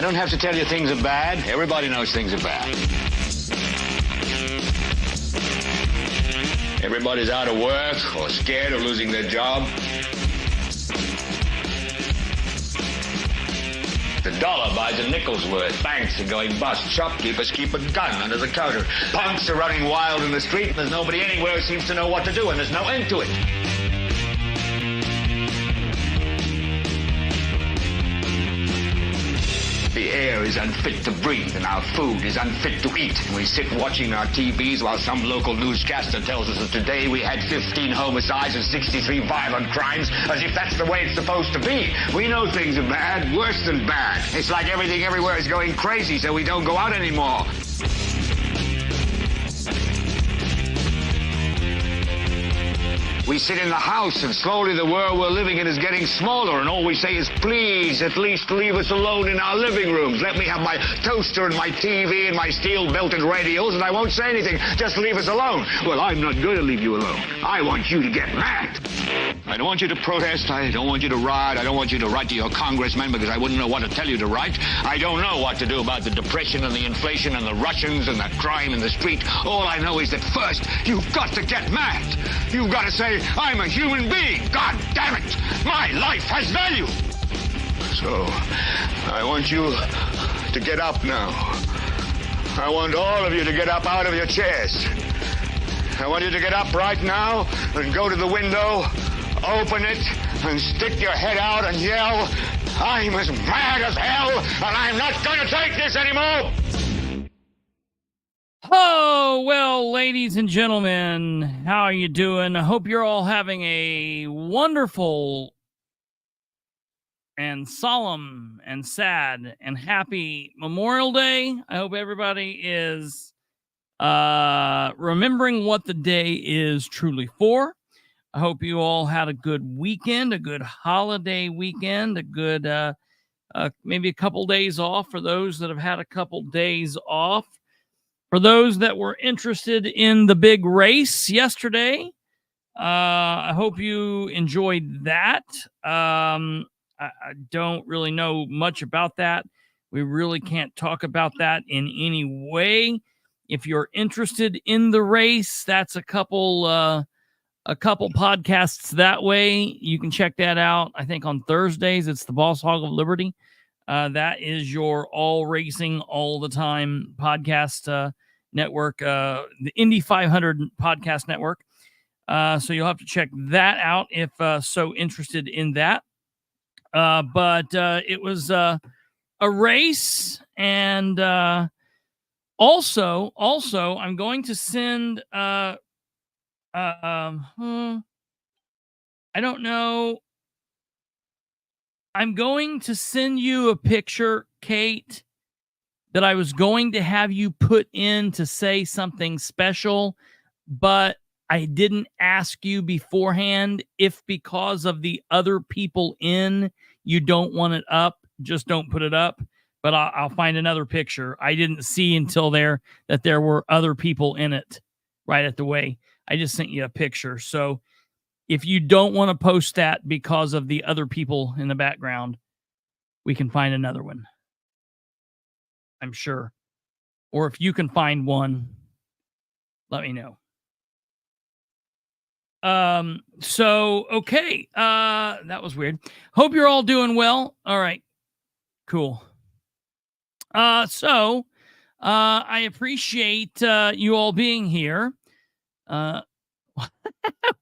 don't have to tell you things are bad. Everybody knows things are bad. Everybody's out of work or scared of losing their job. The dollar buys a nickel's worth. Banks are going bust. Shopkeepers keep a gun under the counter. Punks are running wild in the street, and there's nobody anywhere who seems to know what to do, and there's no end to it. The air is unfit to breathe, and our food is unfit to eat. And we sit watching our TVs while some local newscaster tells us that today we had 15 homicides and 63 violent crimes, as if that's the way it's supposed to be. We know things are bad, worse than bad. It's like everything everywhere is going crazy, so we don't go out anymore. We sit in the house, and slowly the world we're living in is getting smaller, and all we say is, please, at least leave us alone in our living rooms. Let me have my toaster and my TV and my steel-belted radios, and I won't say anything. Just leave us alone. Well, I'm not going to leave you alone. I want you to get mad. I don't want you to protest. I don't want you to riot. I don't want you to write to your congressman, because I wouldn't know what to tell you to write. I don't know what to do about the depression and the inflation and the Russians and the crime in the street. All I know is that first, you've got to get mad. You've got to say, I'm a human being. God damn it. My life has value. So, I want you to get up now. I want all of you to get up out of your chairs. I want you to get up right now and go to the window, open it, and stick your head out and yell, I'm as mad as hell, and I'm not going to take this anymore. Oh, well, ladies and gentlemen, how are you doing? I hope you're all having a wonderful and solemn and sad and happy Memorial Day. I hope everybody is remembering what the day is truly for. I hope you all had a good weekend, a good holiday weekend, a good maybe a couple days off for those that have had a couple days off. For those that were interested in the big race yesterday, I hope you enjoyed that. I don't really know much about that. We really can't talk about that in any way. If you're interested in the race, that's a couple podcasts that way. You can check that out. I think on Thursdays, it's the Boss Hog of Liberty. That is your all racing all the time podcast network, the Indy 500 podcast network. So you'll have to check that out if so interested in that. But it was a race, and also I'm going to send I don't know. I'm going to send you a picture, Kate, that I was going to have you put in to say something special, but I didn't ask you beforehand. If because of the other people in, you don't want it up, just don't put it up. But I'll find another picture. I didn't see until there that there were other people in it right at the way. I just sent you a picture. So if you don't want to post that because of the other people in the background, we can find another one, I'm sure. Or if you can find one, let me know. Okay. That was weird. Hope you're all doing well. All right. Cool. I appreciate you all being here.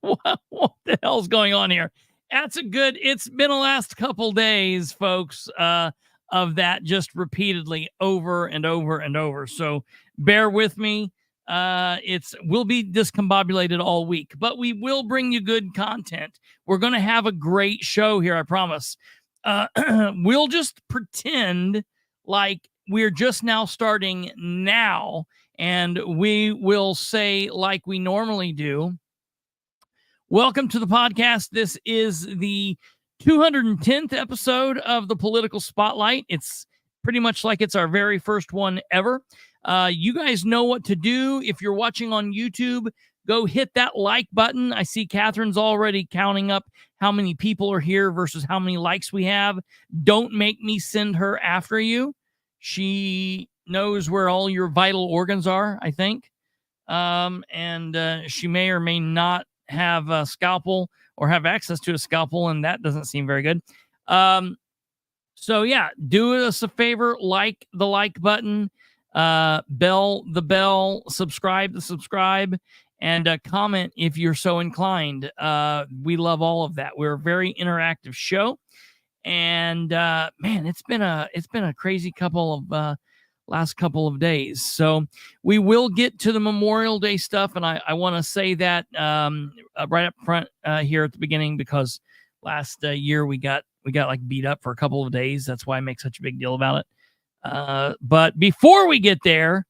What the hell's going on here? It's been the last couple days, folks, of that just repeatedly over and over and over. So bear with me. We'll be discombobulated all week, but we will bring you good content. We're going to have a great show here, I promise. We'll just pretend like we're just now starting now, and we will say, like we normally do, welcome to the podcast. This is the 210th episode of the Political Spotlight. It's pretty much like it's our very first one ever. You guys know what to do. If you're watching on YouTube, go hit that like button. I see Catherine's already counting up how many people are here versus how many likes we have. Don't make me send her after you. She knows where all your vital organs are, I think. And she may or may not have a scalpel or have access to a scalpel, and that doesn't seem very good. So yeah, do us a favor, like the like button, bell the bell, subscribe the subscribe, and comment if you're so inclined. We love all of that. We're a very interactive show, and man, it's been a crazy last couple of days. So we will get to the Memorial Day stuff, and I want to say that right up front here at the beginning, because last year we got like beat up for a couple of days. That's why I make such a big deal about it. But before we get there,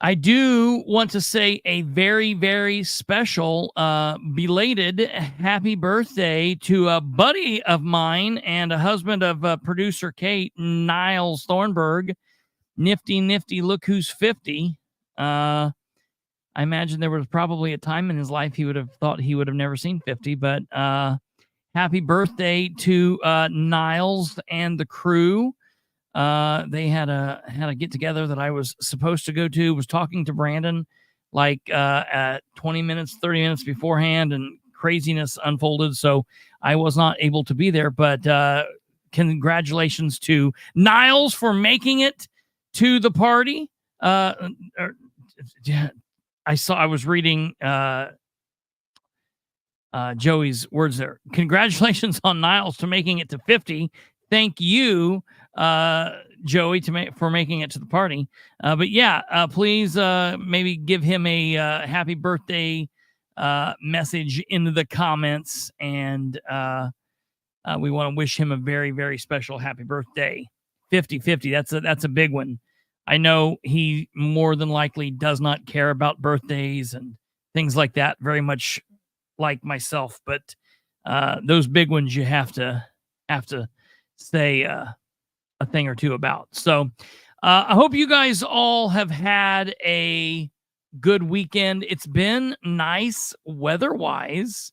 I do want to say a very, very special belated happy birthday to a buddy of mine and a husband of producer Kate, Niles Thornburg. Nifty, look who's 50. I imagine there was probably a time in his life he would have thought he would have never seen 50, but happy birthday to Niles and the crew. They had a get together that I was supposed to go to, was talking to Brandon like at 20 minutes, 30 minutes beforehand, and craziness unfolded. So I was not able to be there, but congratulations to Niles for making it to the party. I was reading Joey's words there. Congratulations on Niles to making it to 50. Thank you, Joey, for making it to the party. But yeah, please maybe give him a happy birthday message into the comments, and we want to wish him a very, very special happy birthday. 50. That's a big one. I know he more than likely does not care about birthdays and things like that very much, like myself, but those big ones you have to say a thing or two about. So I hope you guys all have had a good weekend. It's been nice weather-wise.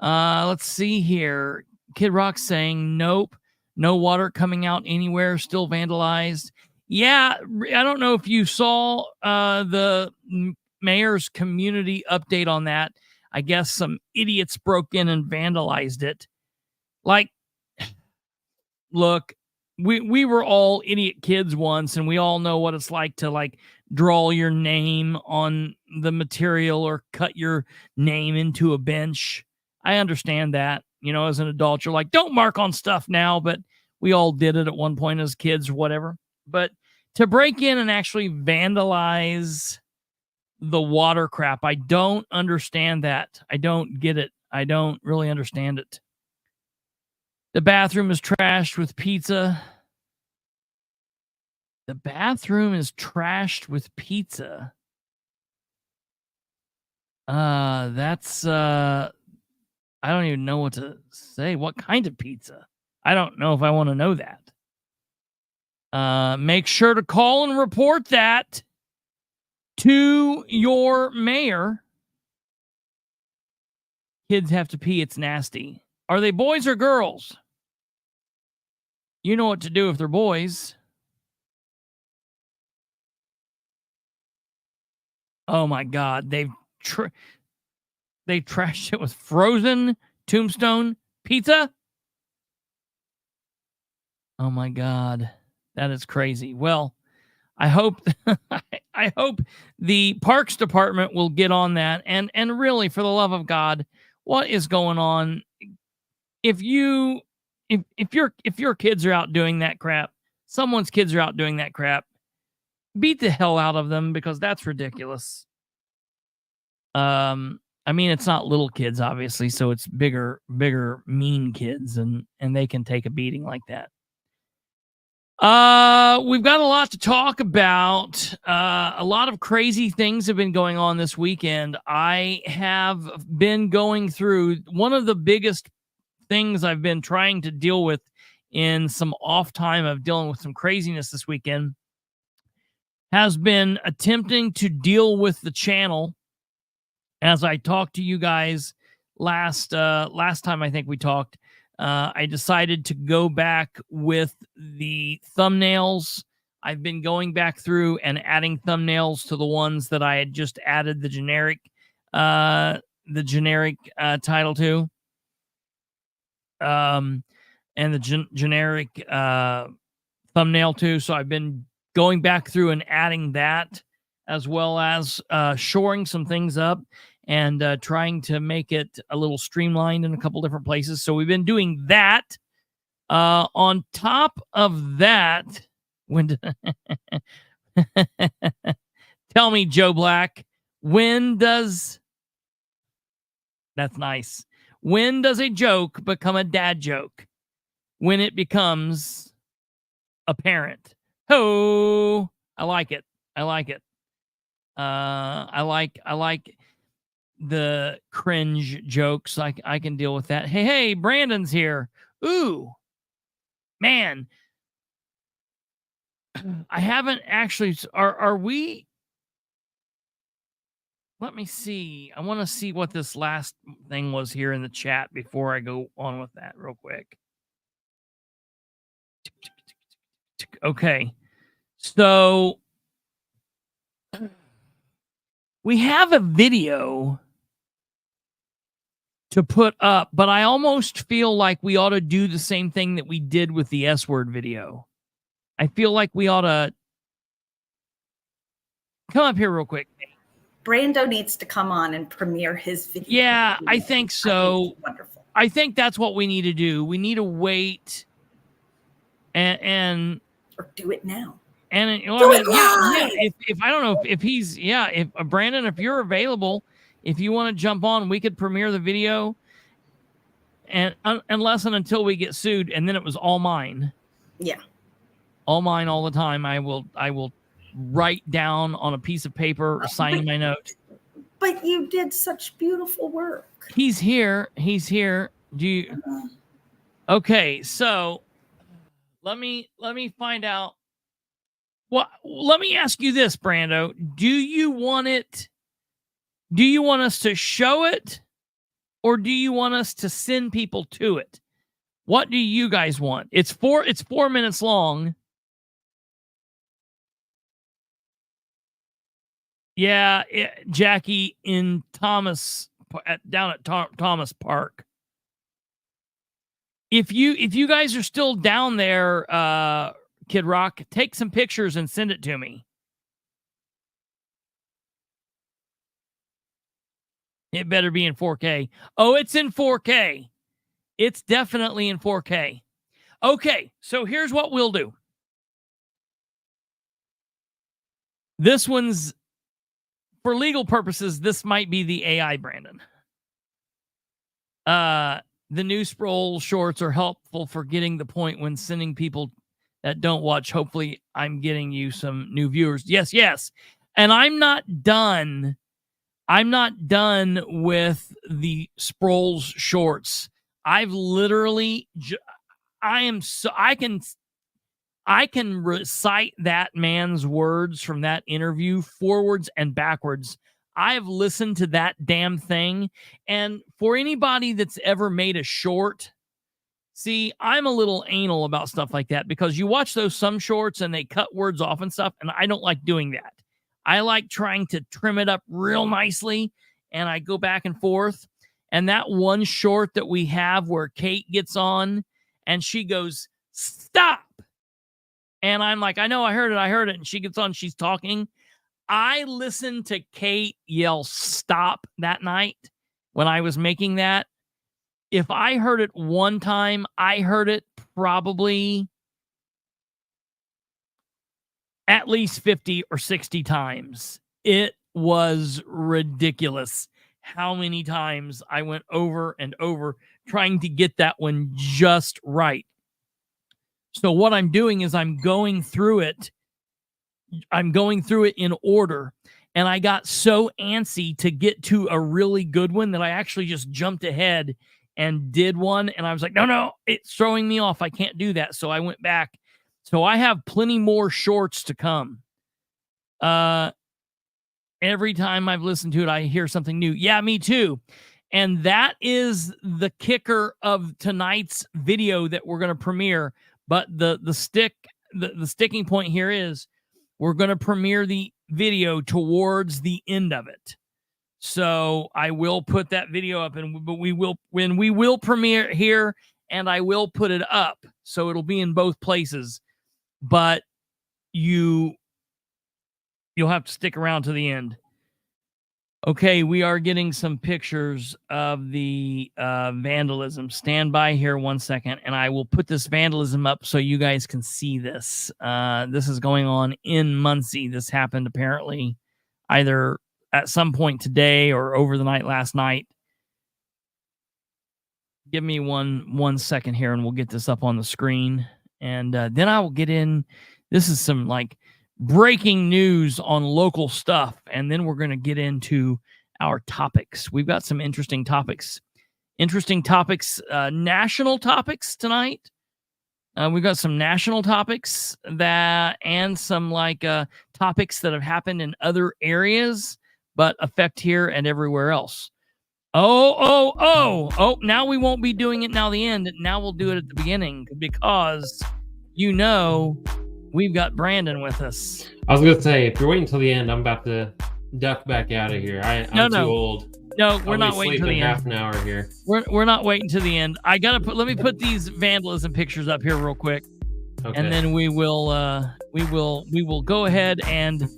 Let's see here. Kid Rock saying nope. No water coming out anywhere, still vandalized. Yeah, I don't know if you saw the mayor's community update on that. I guess some idiots broke in and vandalized it. Like, look, we were all idiot kids once, and we all know what it's like to like draw your name on the material or cut your name into a bench. I understand that. You know, as an adult, you're like, don't mark on stuff now, but we all did it at one point as kids or whatever. But to break in and actually vandalize the water crap, I don't understand that. I don't get it. I don't really understand it. The bathroom is trashed with pizza. The bathroom is trashed with pizza. That's I don't even know what to say. What kind of pizza? I don't know if I want to know that. Make sure to call and report that to your mayor. Kids have to pee. It's nasty. Are they boys or girls? You know what to do if they're boys. Oh my God. They trashed it with frozen Tombstone pizza. Oh my God. That is crazy. Well, I hope I hope the Parks Department will get on that, and really, for the love of God, what is going on? If your kids are out doing that crap, someone's kids are out doing that crap, beat the hell out of them, because that's ridiculous. I mean, it's not little kids, obviously, so it's bigger mean kids, and they can take a beating like that. We've got a lot to talk about. A lot of crazy things have been going on this weekend. I have been going through one of the biggest things I've been trying to deal with in some off time of dealing with some craziness this weekend has been attempting to deal with the channel. As I talked to you guys last time I think we talked, I decided to go back with the thumbnails. I've been going back through and adding thumbnails to the ones that I had just added the generic title to, and the generic thumbnail to. So I've been going back through and adding that, as well as shoring some things up and trying to make it a little streamlined in a couple different places. So we've been doing that. On top of that, when tell me, Joe Black, when does that's nice. When does a joke become a dad joke? When it becomes apparent. Oh, I like it. I like it. I like the cringe jokes. I can deal with that. Hey, Brandon's here. Ooh, man. I haven't actually. Are we? Let me see. I want to see what this last thing was here in the chat before I go on with that real quick. Okay. So we have a video to put up, but I almost feel like we ought to do the same thing that we did with the S-word video. I feel like we ought to come up here real quick. Brando needs to come on and premiere his video. Yeah, I think so. Wonderful. I think that's what we need to do. We need to wait and or do it now. And do it live. If I don't know if he's if Brandon, if you're available, if you want to jump on, we could premiere the video, and unless and until we get sued, and then it was all mine. Yeah, all mine all the time. I will write down on a piece of paper or signing my note. But you did such beautiful work. He's here. He's here. Do you? Okay, so let me find out. Well, let me ask you this, Brando. Do you want it? Do you want us to show it, or do you want us to send people to it? What do you guys want? It's 4 minutes long. Yeah, Jackie in Thomas down at Thomas Park. If you guys are still down there, Kid Rock, take some pictures and send it to me. It better be in 4K. Oh, it's in 4K. It's definitely in 4K. Okay, so here's what we'll do. This one's, for legal purposes, this might be the AI Brandon. The new Sproles shorts are helpful for getting the point when sending people that don't watch. Hopefully, I'm getting you some new viewers. Yes. And I'm not done. I'm not done with the Sproles shorts. I've literally, I can recite that man's words from that interview forwards and backwards. I've listened to that damn thing. And for anybody that's ever made a short, see, I'm a little anal about stuff like that because you watch some shorts and they cut words off and stuff, and I don't like doing that. I like trying to trim it up real nicely, and I go back and forth. And that one short that we have where Kate gets on and she goes, "Stop." And I'm like, I know, I heard it. And she gets on, she's talking. I listened to Kate yell "stop" that night when I was making that. If I heard it one time, I heard it probably at least 50 or 60 times. It was ridiculous how many times I went over and over trying to get that one just right. So what I'm doing is I'm going through it. I'm going through it in order. And I got so antsy to get to a really good one that I actually just jumped ahead and did one. And I was like, no, it's throwing me off. I can't do that. So I went back. So I have plenty more shorts to come. Every time I've listened to it, I hear something new. Yeah, me too. And that is the kicker of tonight's video that we're going to premiere. But the sticking point here is we're going to premiere the video towards the end of it. So I will put that video up, but we will premiere here, and I will put it up, so it'll be in both places. But you'll have to stick around to the end. Okay, we are getting some pictures of the vandalism. Stand by here 1 second, and I will put this vandalism up so you guys can see this. This is going on in Muncie. This happened apparently either at some point today or over the night last night. Give me one second here, and we'll get this up on the screen. And then I will get in. This is some like breaking news on local stuff, and then we're going to get into our topics. We've got some interesting topics, national topics tonight. We've got some national topics and some topics that have happened in other areas but affect here and everywhere else. Oh, now we won't be doing it now the end. Now we'll do it at the beginning, because we've got Brandon with us. I was gonna say, if you're waiting until the end, I'm about to duck back out of here. I'm too old. No, we're not waiting till the end. Half an hour here. We're not waiting to the end. Let me put these vandalism pictures up here real quick, okay. And then we will go ahead, and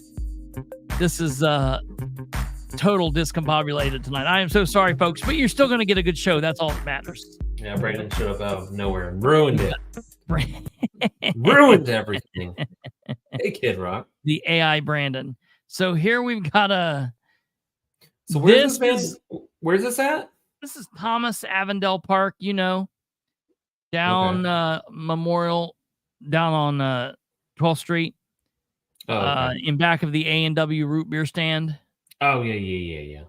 this is total discombobulated tonight. I am so sorry, folks, but you're still going to get a good show. That's all that matters. Yeah, Brandon showed up out of nowhere and ruined it. Ruined everything. Hey, Kid Rock. The AI Brandon. So here we've got a. So where's this at? This is Thomas Avondale Park. Down Memorial, down on 12th Street. Oh, okay. In back of the A&W root beer stand. Oh yeah.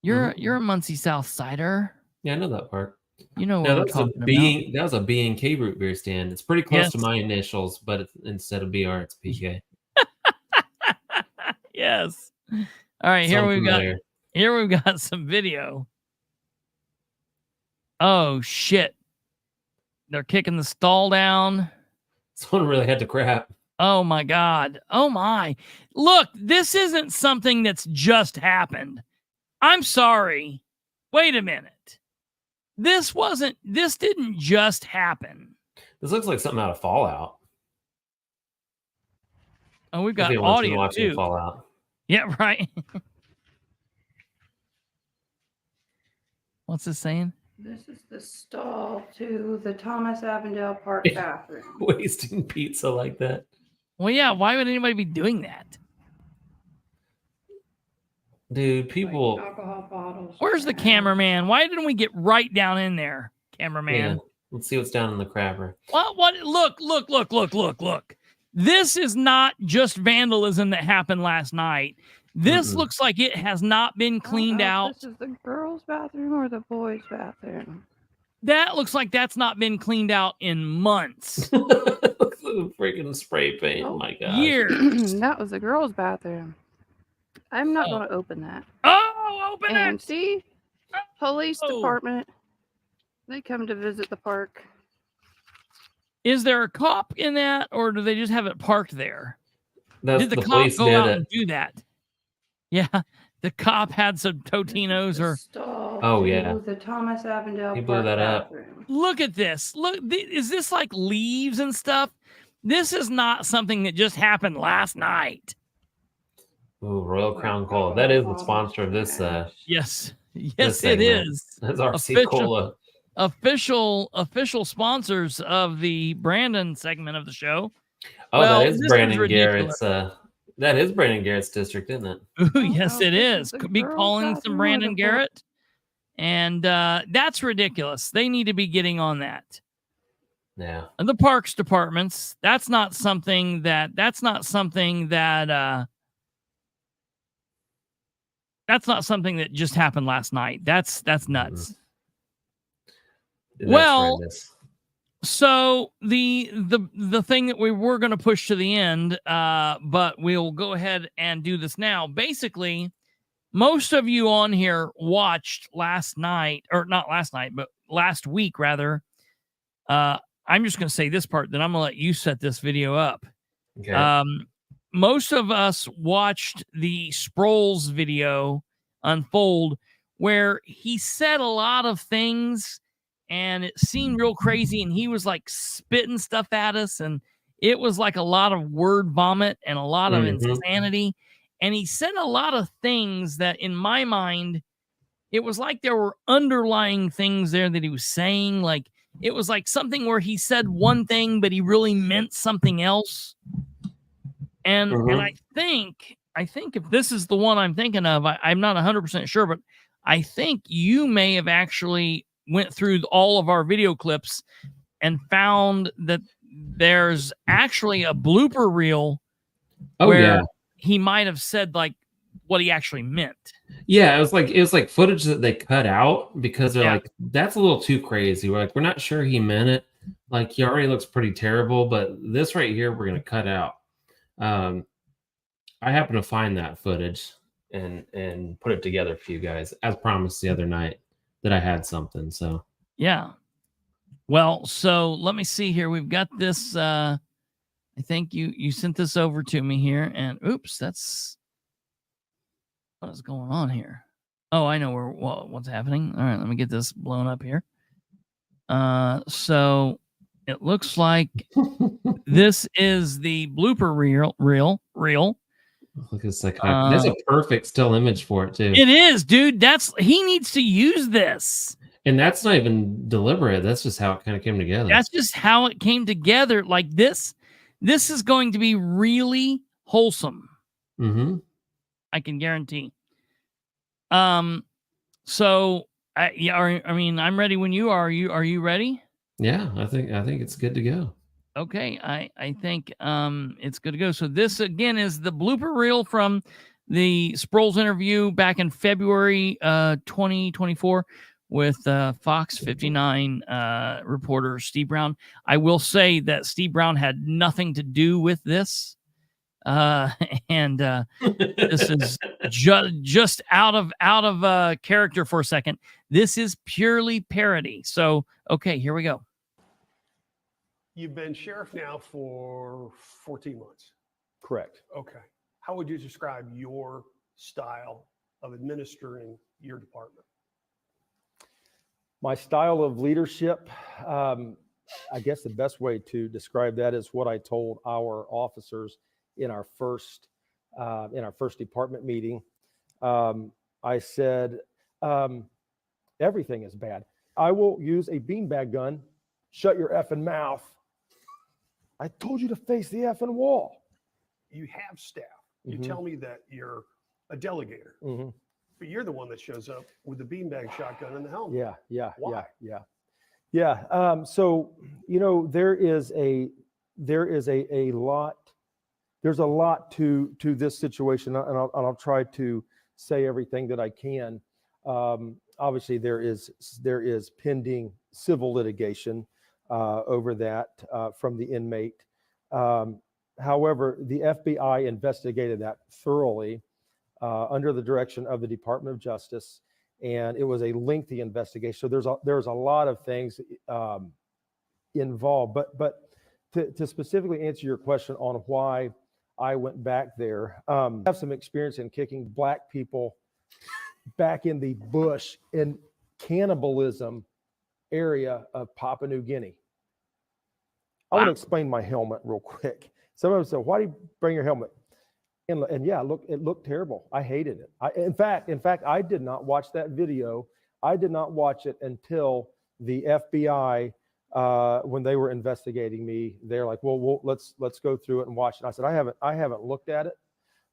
You're a Muncie South Sider. Yeah, I know that part. You know what I'm talking about. That was a B&K root beer stand. It's pretty close to my initials, but instead of BR, it's PK. Yes. All right, here we've got some video. Oh shit! They're kicking the stall down. Someone really had to crap. Oh my God! Oh my! Look, this isn't something that's just happened. I'm sorry. Wait a minute. This didn't just happen. This looks like something out of Fallout. Oh, we've got audio too. Fallout. Yeah, right. What's this saying? This is the stall to the Thomas Avondale Park bathroom. Wasting pizza like that. Well, yeah, why would anybody be doing that? Dude, people... Like alcohol bottles. Where's the cameraman? Why didn't we get right down in there, cameraman? Yeah. Let's see what's down in the crapper. What? Look. This is not just vandalism that happened last night. This looks like it has not been cleaned out. This is the girls' bathroom or the boys' bathroom? That looks like that's not been cleaned out in months. Look at the freaking spray paint. Oh my God. Years. That was the girls' bathroom. I'm not going to open that. Oh, open and it! See? Police department. They come to visit the park. Is there a cop in that, or do they just have it parked there? Did the cop police go out and do that? Yeah, the cop had some Totinos or... Oh, yeah. The Thomas Avondale He blew that up. Look at this. Look, is this like leaves and stuff? This is not something that just happened last night. Ooh, Royal Crown Cola. That is the sponsor of this. Yes, it is. That's RC Cola. Official sponsors of the Brandon segment of the show. Oh, well, that is Brandon Garrett's. That is Brandon Garrett's district, isn't it? Ooh, yes, it is. Could be calling some Brandon Garrett, and that's ridiculous. They need to be getting on that. Yeah. And the parks departments. That's not something that just happened last night. That's nuts. Well, so the thing that we were going to push to the end, but we'll go ahead and do this now. Basically, most of you on here watched last night, or not last night, but last week rather. I'm just going to say this part, then I'm going to let you set this video up. Okay. Most of us watched the Sproles video unfold where he said a lot of things and it seemed real crazy, and he was like spitting stuff at us, and it was like a lot of word vomit and a lot of insanity. And he said a lot of things that in my mind, it was like there were underlying things there that he was saying. Like it was like something where he said one thing, but he really meant something else. And I think if this is the one I'm thinking of, I'm not 100% sure, but I think you may have actually went through all of our video clips and found that there's actually a blooper reel where he might have said like what he actually meant. Yeah, it was like footage that they cut out because they're like, that's a little too crazy. We're like, we're not sure he meant it. Like he already looks pretty terrible, but this right here we're gonna cut out. I happen to find that footage and put it together for you guys, as promised the other night that I had something. So yeah. Well, so let me see here. We've got this. I think you sent this over to me here, and oops, that's what is going on here. Oh, I know what's happening. All right, let me get this blown up here. So it looks like this is the blooper reel. Look, it's like there's a perfect still image for it too. It is, dude. He needs to use this. And that's not even deliberate. That's just how it kind of came together. That's just how it came together. Like this is going to be really wholesome. I can guarantee. So I mean, I'm ready when you are. Are you ready? Yeah, I think it's good to go. Okay, I think it's good to go. So this again is the blooper reel from the Sproles interview back in February 2024 with Fox 59 reporter Steve Brown. I will say that Steve Brown had nothing to do with this. And this is just out of character for a second. This is purely parody. So, okay, here we go. You've been sheriff now for 14 months. Correct. Okay. How would you describe your style of administering your department? My style of leadership, I guess the best way to describe that is what I told our officers in our first department meeting. I said, everything is bad. I will use a beanbag gun. Shut your effing mouth. I told you to face the effing wall. You have staff. You tell me that you're a delegator, but you're the one that shows up with the beanbag shotgun and the helmet. Yeah. Why? Yeah. So, you know, there's a lot to this situation, and I'll try to say everything that I can. Obviously, there is pending civil litigation over that from the inmate. However, the FBI investigated that thoroughly under the direction of the Department of Justice, and it was a lengthy investigation. So there's a lot of things involved. But to specifically answer your question on why I went back there, I have some experience in kicking black people back in the bush in cannibalism area of Papua New Guinea. I want to explain my helmet real quick. Some of them said, "Why do you bring your helmet?" And yeah, look, it looked terrible. I hated it. In fact, I did not watch that video. I did not watch it until the FBI, when they were investigating me, they're like, "Well, let's go through it and watch it." And I said, "I haven't looked at it,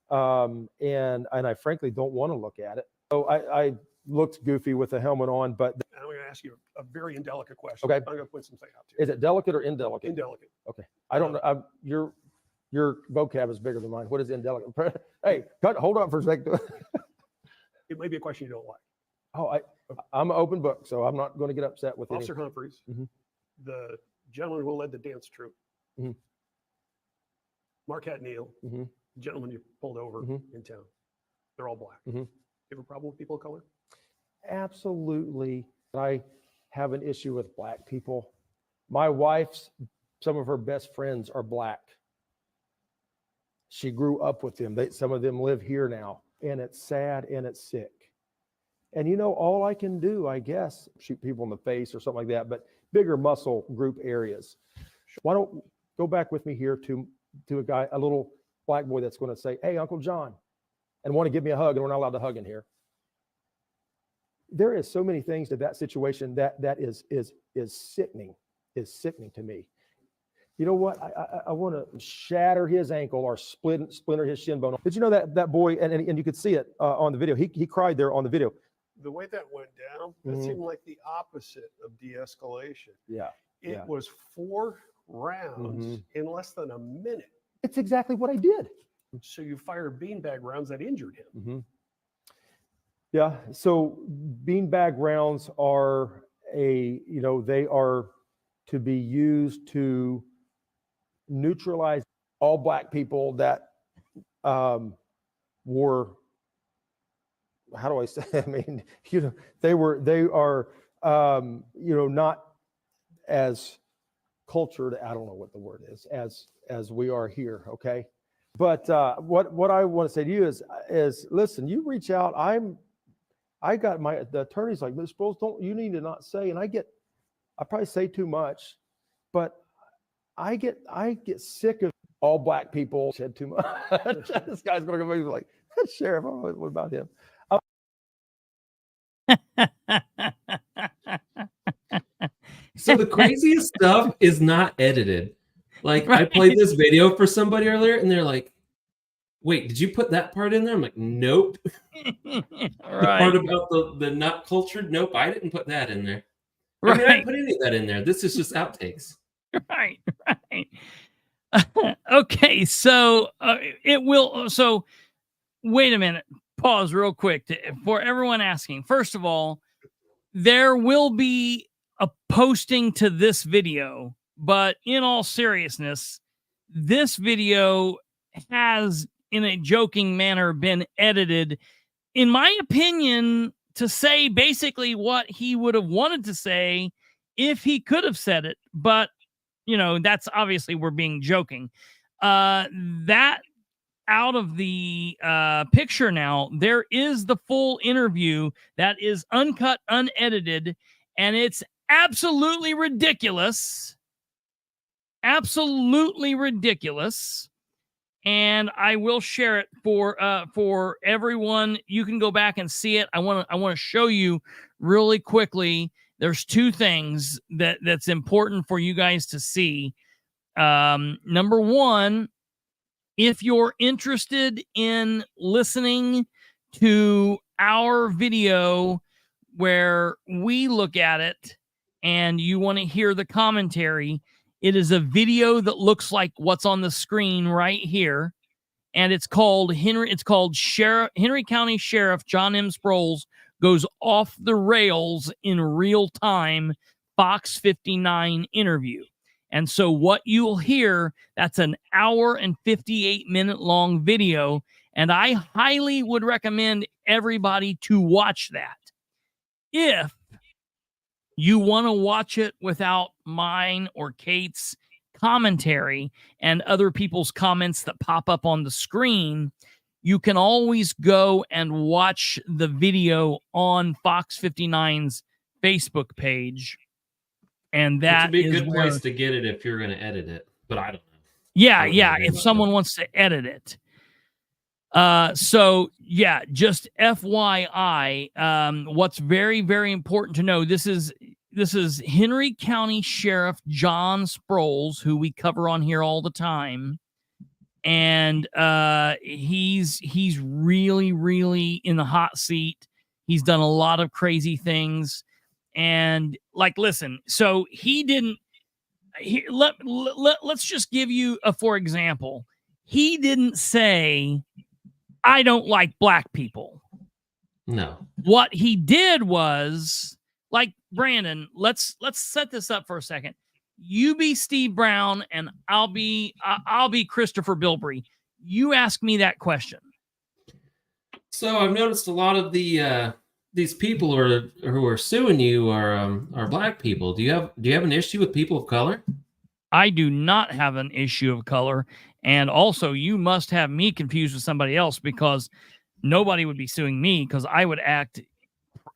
and I frankly don't want to look at it." So I looked goofy with the helmet on, but I'm going to ask you a very indelicate question. Okay. I'm going to point something out to you. is it delicate or indelicate? Indelicate. Okay, I don't know. Your vocab is bigger than mine. What is indelicate? Hey, hold on for a second. It may be a question you don't like. Oh, I'm an open book, so I'm not going to get upset with Officer Humphreys, the gentleman who led the dance troupe, Marquette Neal, the gentleman you pulled over in town, they're all black. You have a problem with people of color? Absolutely. I have an issue with black people. My wife's, some of her best friends are black. She grew up with them. Some of them live here now, and it's sad and it's sick. And you know, all I can do, I guess, shoot people in the face or something like that, but bigger muscle group areas. Why don't go back with me here to a guy, a little black boy that's going to say, "Hey, Uncle John," and want to give me a hug, and we're not allowed to hug in here. There is so many things to that situation that is sickening, to me. You know what? I want to shatter his ankle or splinter his shin bone. Did you know that boy, and you could see it on the video, he cried there on the video. The way that went down, that seemed like the opposite of de-escalation. Yeah. It was 4 rounds in less than a minute. It's exactly what I did. So you fired beanbag rounds that injured him. Yeah. So beanbag rounds are they are to be used to neutralize all black people that were, how do I say? I mean, they are not as cultured. I don't know what the word is, as we are here. Okay. But what I want to say to you is listen, you reach out. I got the attorney's like, Ms. Sproles, you need to not say, and I probably say too much, but I get sick of all black people said too much. This guy's going to go like, Sheriff, I don't know what about him. So the craziest stuff is not edited. Like I played this video for somebody earlier and they're like, "Wait, did you put that part in there?" I'm like, "Nope." The part about the not cultured, nope, I didn't put that in there. I mean, I didn't put any of that in there. This is just outtakes. Right. Okay, so it will. So wait a minute. Pause real quick for everyone asking. First of all, there will be a posting to this video, but in all seriousness, this video has, in a joking manner, been edited, in my opinion, to say basically what he would have wanted to say if he could have said it. But, that's obviously we're being joking. That out of the picture now, there is the full interview that is uncut, unedited, and it's absolutely ridiculous. Absolutely ridiculous. And I will share it for everyone. You can go back and see it. I want to show you really quickly. There's 2 things that's important for you guys to see. Number 1, if you're interested in listening to our video where we look at it and you want to hear the commentary, it is a video that looks like what's on the screen right here. And it's called Henry County Sheriff John M. Sproles Goes Off the Rails in Real Time Fox 59 interview. And so what you'll hear, that's an hour and 58-minute long video. And I highly would recommend everybody to watch that. If you want to watch it without mine or Kate's commentary and other people's comments that pop up on the screen, you can always go and watch the video on Fox 59's Facebook page. And that would be a good place to get it if you're going to edit it, but I don't know. Yeah, if someone wants to edit it. So yeah, just FYI, what's very, very important to know, this is Henry County Sheriff John Sproles, who we cover on here all the time. And he's really, really in the hot seat. He's done a lot of crazy things. And listen, so let's just give you for example. He didn't say, "I don't like black people." No. What he did was, Brandon, let's set this up for a second. You be Steve Brown and I'll be Christopher Bilbrey. You ask me that question. So I've noticed a lot of these people who are suing you are black people. Do you have an issue with people of color? I do not have an issue of color, and also you must have me confused with somebody else, because nobody would be suing me because I would act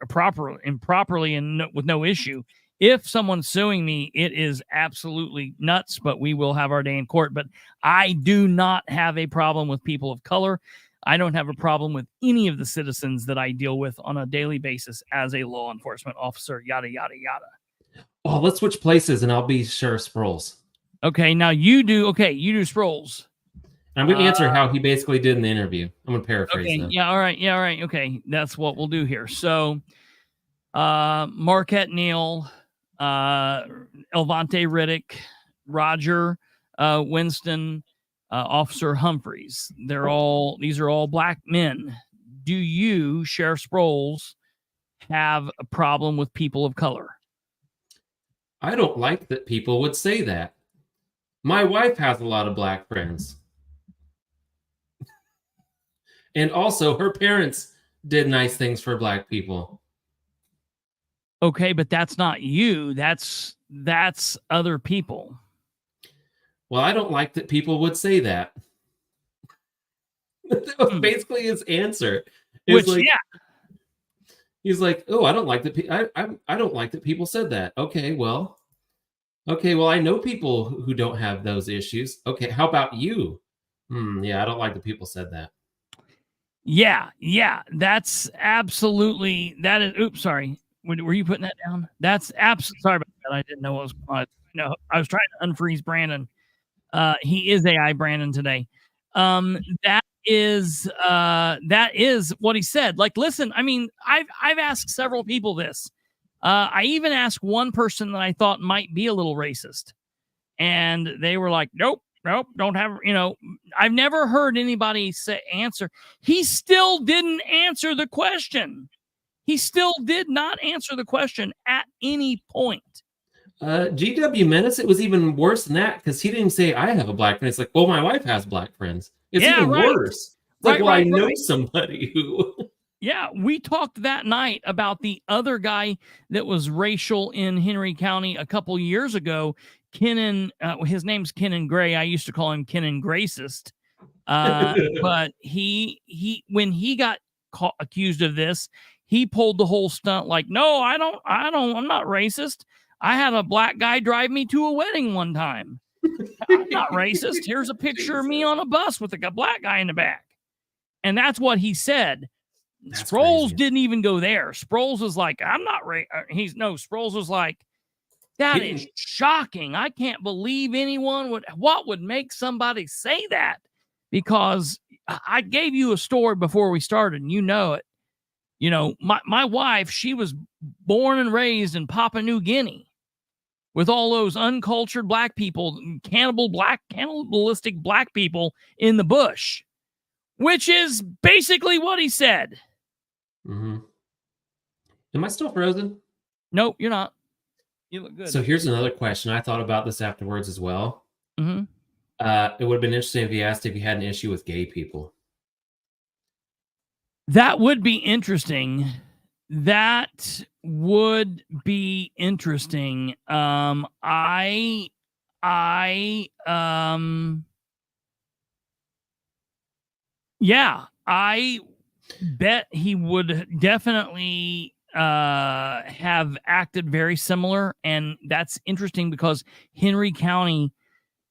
improperly and with no issue. If someone's suing me, it is absolutely nuts, but we will have our day in court. But I do not have a problem with people of color. I don't have a problem with any of the citizens that I deal with on a daily basis as a law enforcement officer, yada, yada, yada. Oh, let's switch places and I'll be Sheriff Sproles. Okay, now you do Sproles. I'm going to answer how he basically did in the interview. I'm going to paraphrase Okay, that. yeah, all right. Okay, that's what we'll do here. So, Marquette Neal, Elvante Riddick, Roger Winston, Officer Humphreys. These are all black men. Do you, Sheriff Sproles, have a problem with people of color? I don't like that people would say that. My wife has a lot of black friends. And also her parents did nice things for black people. Okay, but that's not you. That's other people. Well, I don't like that people would say that. That was basically his answer. Which, yeah. He's like, "Oh, I don't like that. I don't like that people said that." Okay, well, I know people who don't have those issues. Okay, how about you? Yeah, I don't like that people said that. Yeah, that's absolutely that is. Oops, sorry. Were you putting that down? That's absolutely. Sorry about that. I didn't know what was going on. No, I was trying to unfreeze Brandon. He is AI Brandon today. That is what he said. Like, listen, I mean, I've asked several people this. I even asked one person that I thought might be a little racist, and they were like, nope, don't have, I've never heard anybody answer. He still didn't answer the question. He still did not answer the question at any point. GW Menace, it was even worse than that, because he didn't say I have a black friend. It's like, well, my wife has black friends. It's even worse. It's like, I know somebody who. Yeah, we talked that night about the other guy that was racial in Henry County a couple years ago. Kenan, his name's Kenan Gray. I used to call him Kenan Gracist. But he when he got accused of this, he pulled the whole stunt like, no, I'm not racist. I had a black guy drive me to a wedding one time. I'm not racist. Here's a picture of me on a bus with a black guy in the back. And that's what he said. Sproles didn't even go there. Sproles was like, I'm not Sproles was like, that is shocking. I can't believe what would make somebody say that? Because I gave you a story before we started, and you know it. My wife, she was born and raised in Papua New Guinea with all those uncultured black people, cannibalistic black people in the bush, which is basically what he said. Mm-hmm. Am I still frozen? Nope, you're not. You look good. So here's another question. I thought about this afterwards as well. Mm-hmm. It would have been interesting if he asked if he had an issue with gay people. That would be interesting. Yeah, I bet he would definitely have acted very similar. And that's interesting because Henry County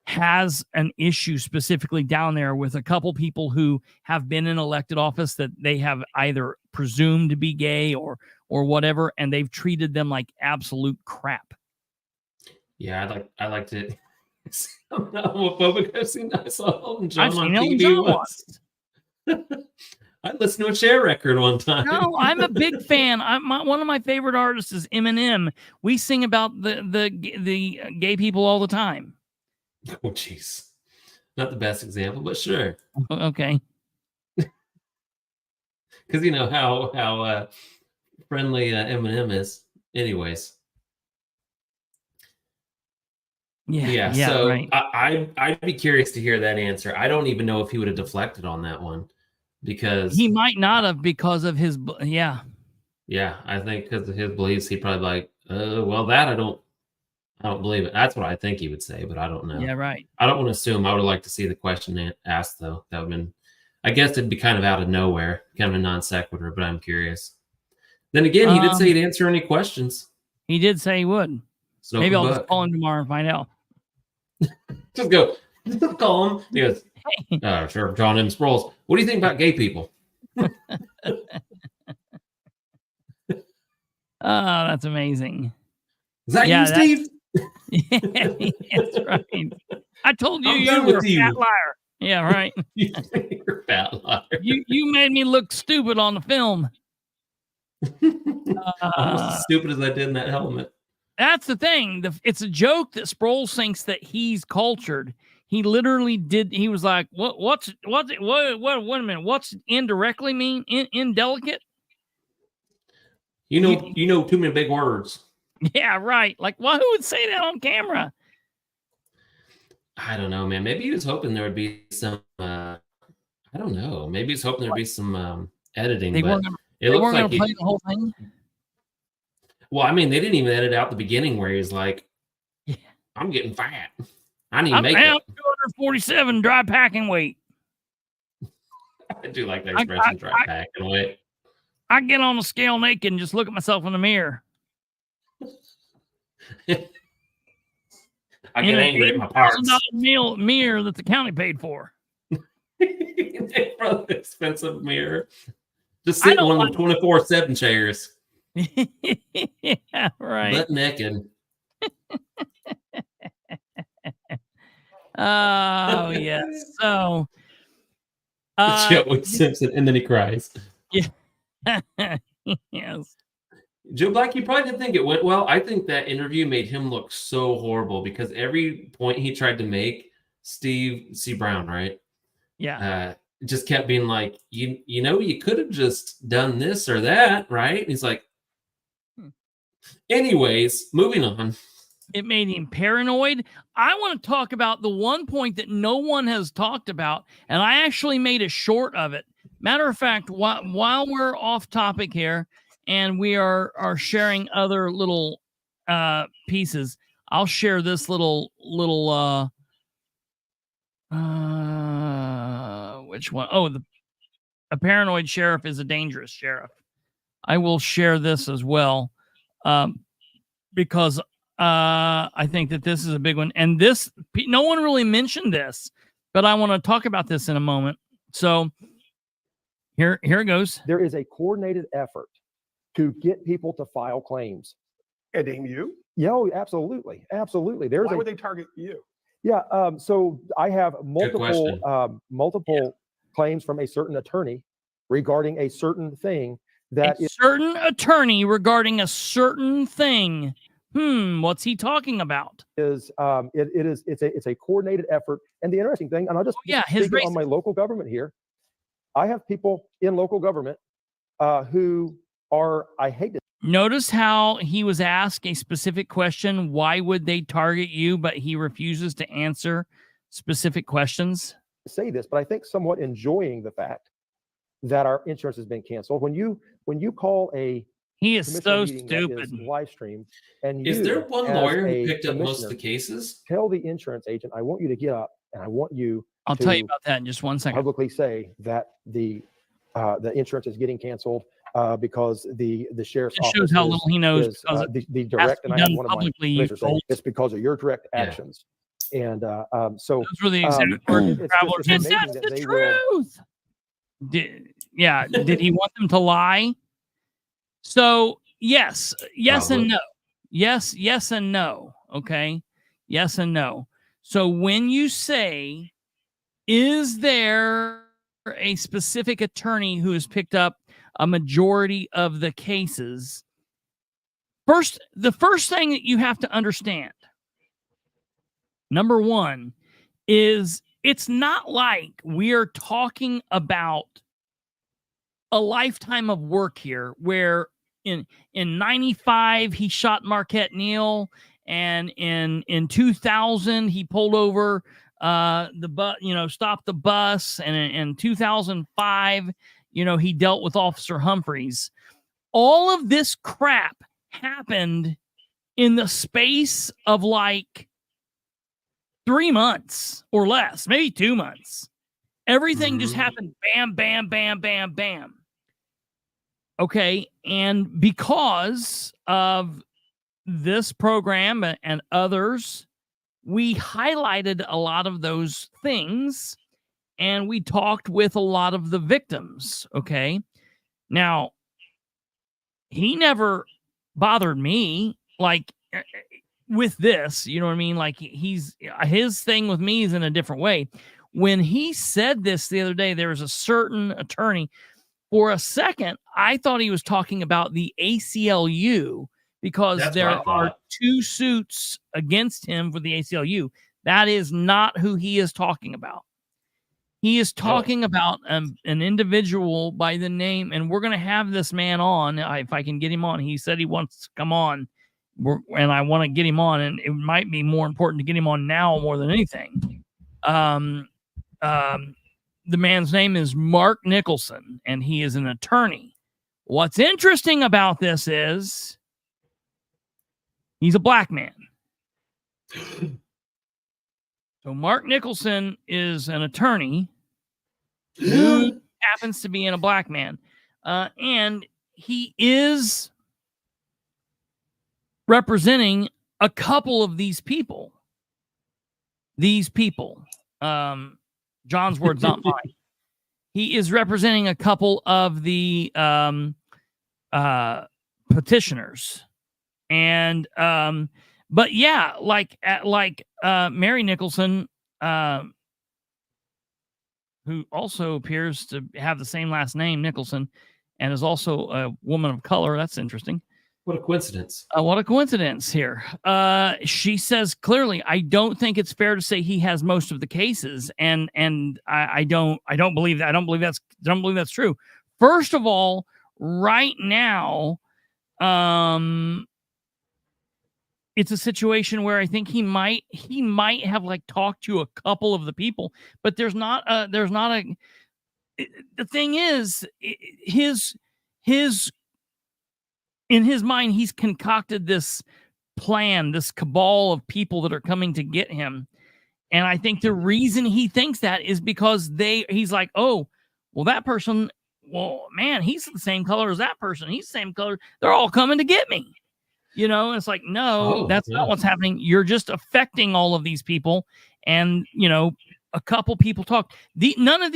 has an issue specifically down there with a couple people who have been in elected office that they have either presumed to be gay or whatever, and they've treated them like absolute crap. Yeah, I liked it. I'm not homophobic. I saw Elton John on Elton TV John once. I listened to a Cher record one time. No, I'm a big fan. One of my favorite artists is Eminem. We sing about the gay people all the time. Oh, jeez. Not the best example, but sure. Okay. Because you know how friendly Eminem is. Anyways. Yeah. So right. I'd be curious to hear that answer. I don't even know if he would have deflected on that one. because he might not have because of his, yeah. Yeah, I think because of his beliefs, he probably like, well, that I don't believe it. That's what I think he would say, but I don't know. Yeah, right. I don't want to assume. I would like to see the question asked, though. That would have been, I guess it'd be kind of out of nowhere, kind of a non sequitur, but I'm curious. Then again, he did say he'd answer any questions. He did say he would. Maybe I'll just call him tomorrow and find out. Just call him. He goes, Sheriff John M. Sproles, what do you think about gay people? Oh, that's amazing. Is that you, Steve? That's right. I told you you were a fat liar. Yeah, right. You're a fat liar. You made me look stupid on the film. Almost as stupid as I did in that helmet. That's the thing. It's a joke that Sproles thinks that he's cultured. He literally did. He was like, wait a minute. What's indirectly mean? Indelicate? You know too many big words. Yeah, right. Like, who would say that on camera? I don't know, man. Maybe he was hoping there would be some, I don't know. Maybe he was hoping there'd be some editing. They weren't going to play the whole thing? Well, I mean, they didn't even edit out the beginning where he's like, I'm getting fat. I need makeup. I'm 247 dry packing weight. I do like that expression, dry packing weight. I get on the scale naked and just look at myself in the mirror. I get angry at my parts. $8,000 mirror that the county paid for. Expensive mirror. Just sit in one of the 24/7 chairs. Yeah, right. Butt naked. Oh, yes. So, Joey Simpson, and then he cries. Yeah. Yes. Joe Black, you probably didn't think it went well. I think that interview made him look so horrible because every point he tried to make, Steve C. Brown, right? Yeah. Just kept being like, you know, you could have just done this or that, right? And he's like, anyways, moving on. It made him paranoid. I want to talk about the one point that no one has talked about, and I actually made a short of it. Matter of fact, while we're off topic here and we are sharing other little pieces, I'll share this little which one? Oh, a paranoid sheriff is a dangerous sheriff. I will share this as well because I think that this is a big one. And this, no one really mentioned this, but I want to talk about this in a moment. So here it goes. There is a coordinated effort to get people to file claims. And name you? Yeah, oh, absolutely. Absolutely. Why would they target you? Yeah. So I have multiple claims from a certain attorney regarding a certain thing certain attorney regarding a certain thing. What's he talking about? It's a coordinated effort. And the interesting thing, and I'll just speak on my local government here. I have people in local government who are, I hate to notice how he was asked a specific question. Why would they target you? But he refuses to answer specific questions. Say this, but I think somewhat enjoying the fact that our insurance has been canceled. When you call he is so stupid. Live stream, and is there one lawyer who picked up most of the cases? Tell the insurance agent, I want you to get up and I want you. I'll tell you about that in just 1 second. Publicly say that the insurance is getting canceled because the sheriff's office shows how little he knows. The direct, and I have one of my commissioners say it's because of your direct actions. And so those were the exact words. That's the truth. Did he want them to lie? So yes and no. Yes and no. Okay. Yes and no. So when you say, is there a specific attorney who has picked up a majority of the cases? The first thing that you have to understand, number one, is it's not like we are talking about a lifetime of work here where in 95 he shot Marquette Neal, and in 2000 he pulled over stopped the bus. And in 2005, he dealt with Officer Humphreys. All of this crap happened in the space of like 3 months or less, maybe 2 months. Everything just happened. Bam, bam, bam, bam, bam. Okay. And because of this program and others, we highlighted a lot of those things and we talked with a lot of the victims. Okay. Now, he never bothered me like with this, you know what I mean? Like his thing with me is in a different way. When he said this the other day, there was a certain attorney. For a second, I thought he was talking about the ACLU because there are 2 suits against him for the ACLU. That is not who he is talking about. He is talking about an individual by the name, and we're going to have this man on if I can get him on. He said he wants to come on, and I want to get him on, and it might be more important to get him on now more than anything. The man's name is Mark Nicholson, and he is an attorney. What's interesting about this is he's a black man. So Mark Nicholson is an attorney who happens to be a black man. And he is representing a couple of these people. John's words, not mine. He is representing a couple of the petitioners. And but yeah, like Mary Nicholson, who also appears to have the same last name, Nicholson, and is also a woman of color. That's interesting. What a coincidence. What a coincidence here. She says clearly, I don't think it's fair to say he has most of the cases. And I don't believe that. I don't believe that's true. First of all, right now, it's a situation where I think he might have like talked to a couple of the people, but the thing is in his mind, he's concocted this plan, this cabal of people that are coming to get him. And I think the reason he thinks that is because he's like, oh, well, that person, well, man, he's the same color as that person. He's the same color. They're all coming to get me. And it's like, no, that's not what's happening. You're just affecting all of these people. And, a couple people talk. None of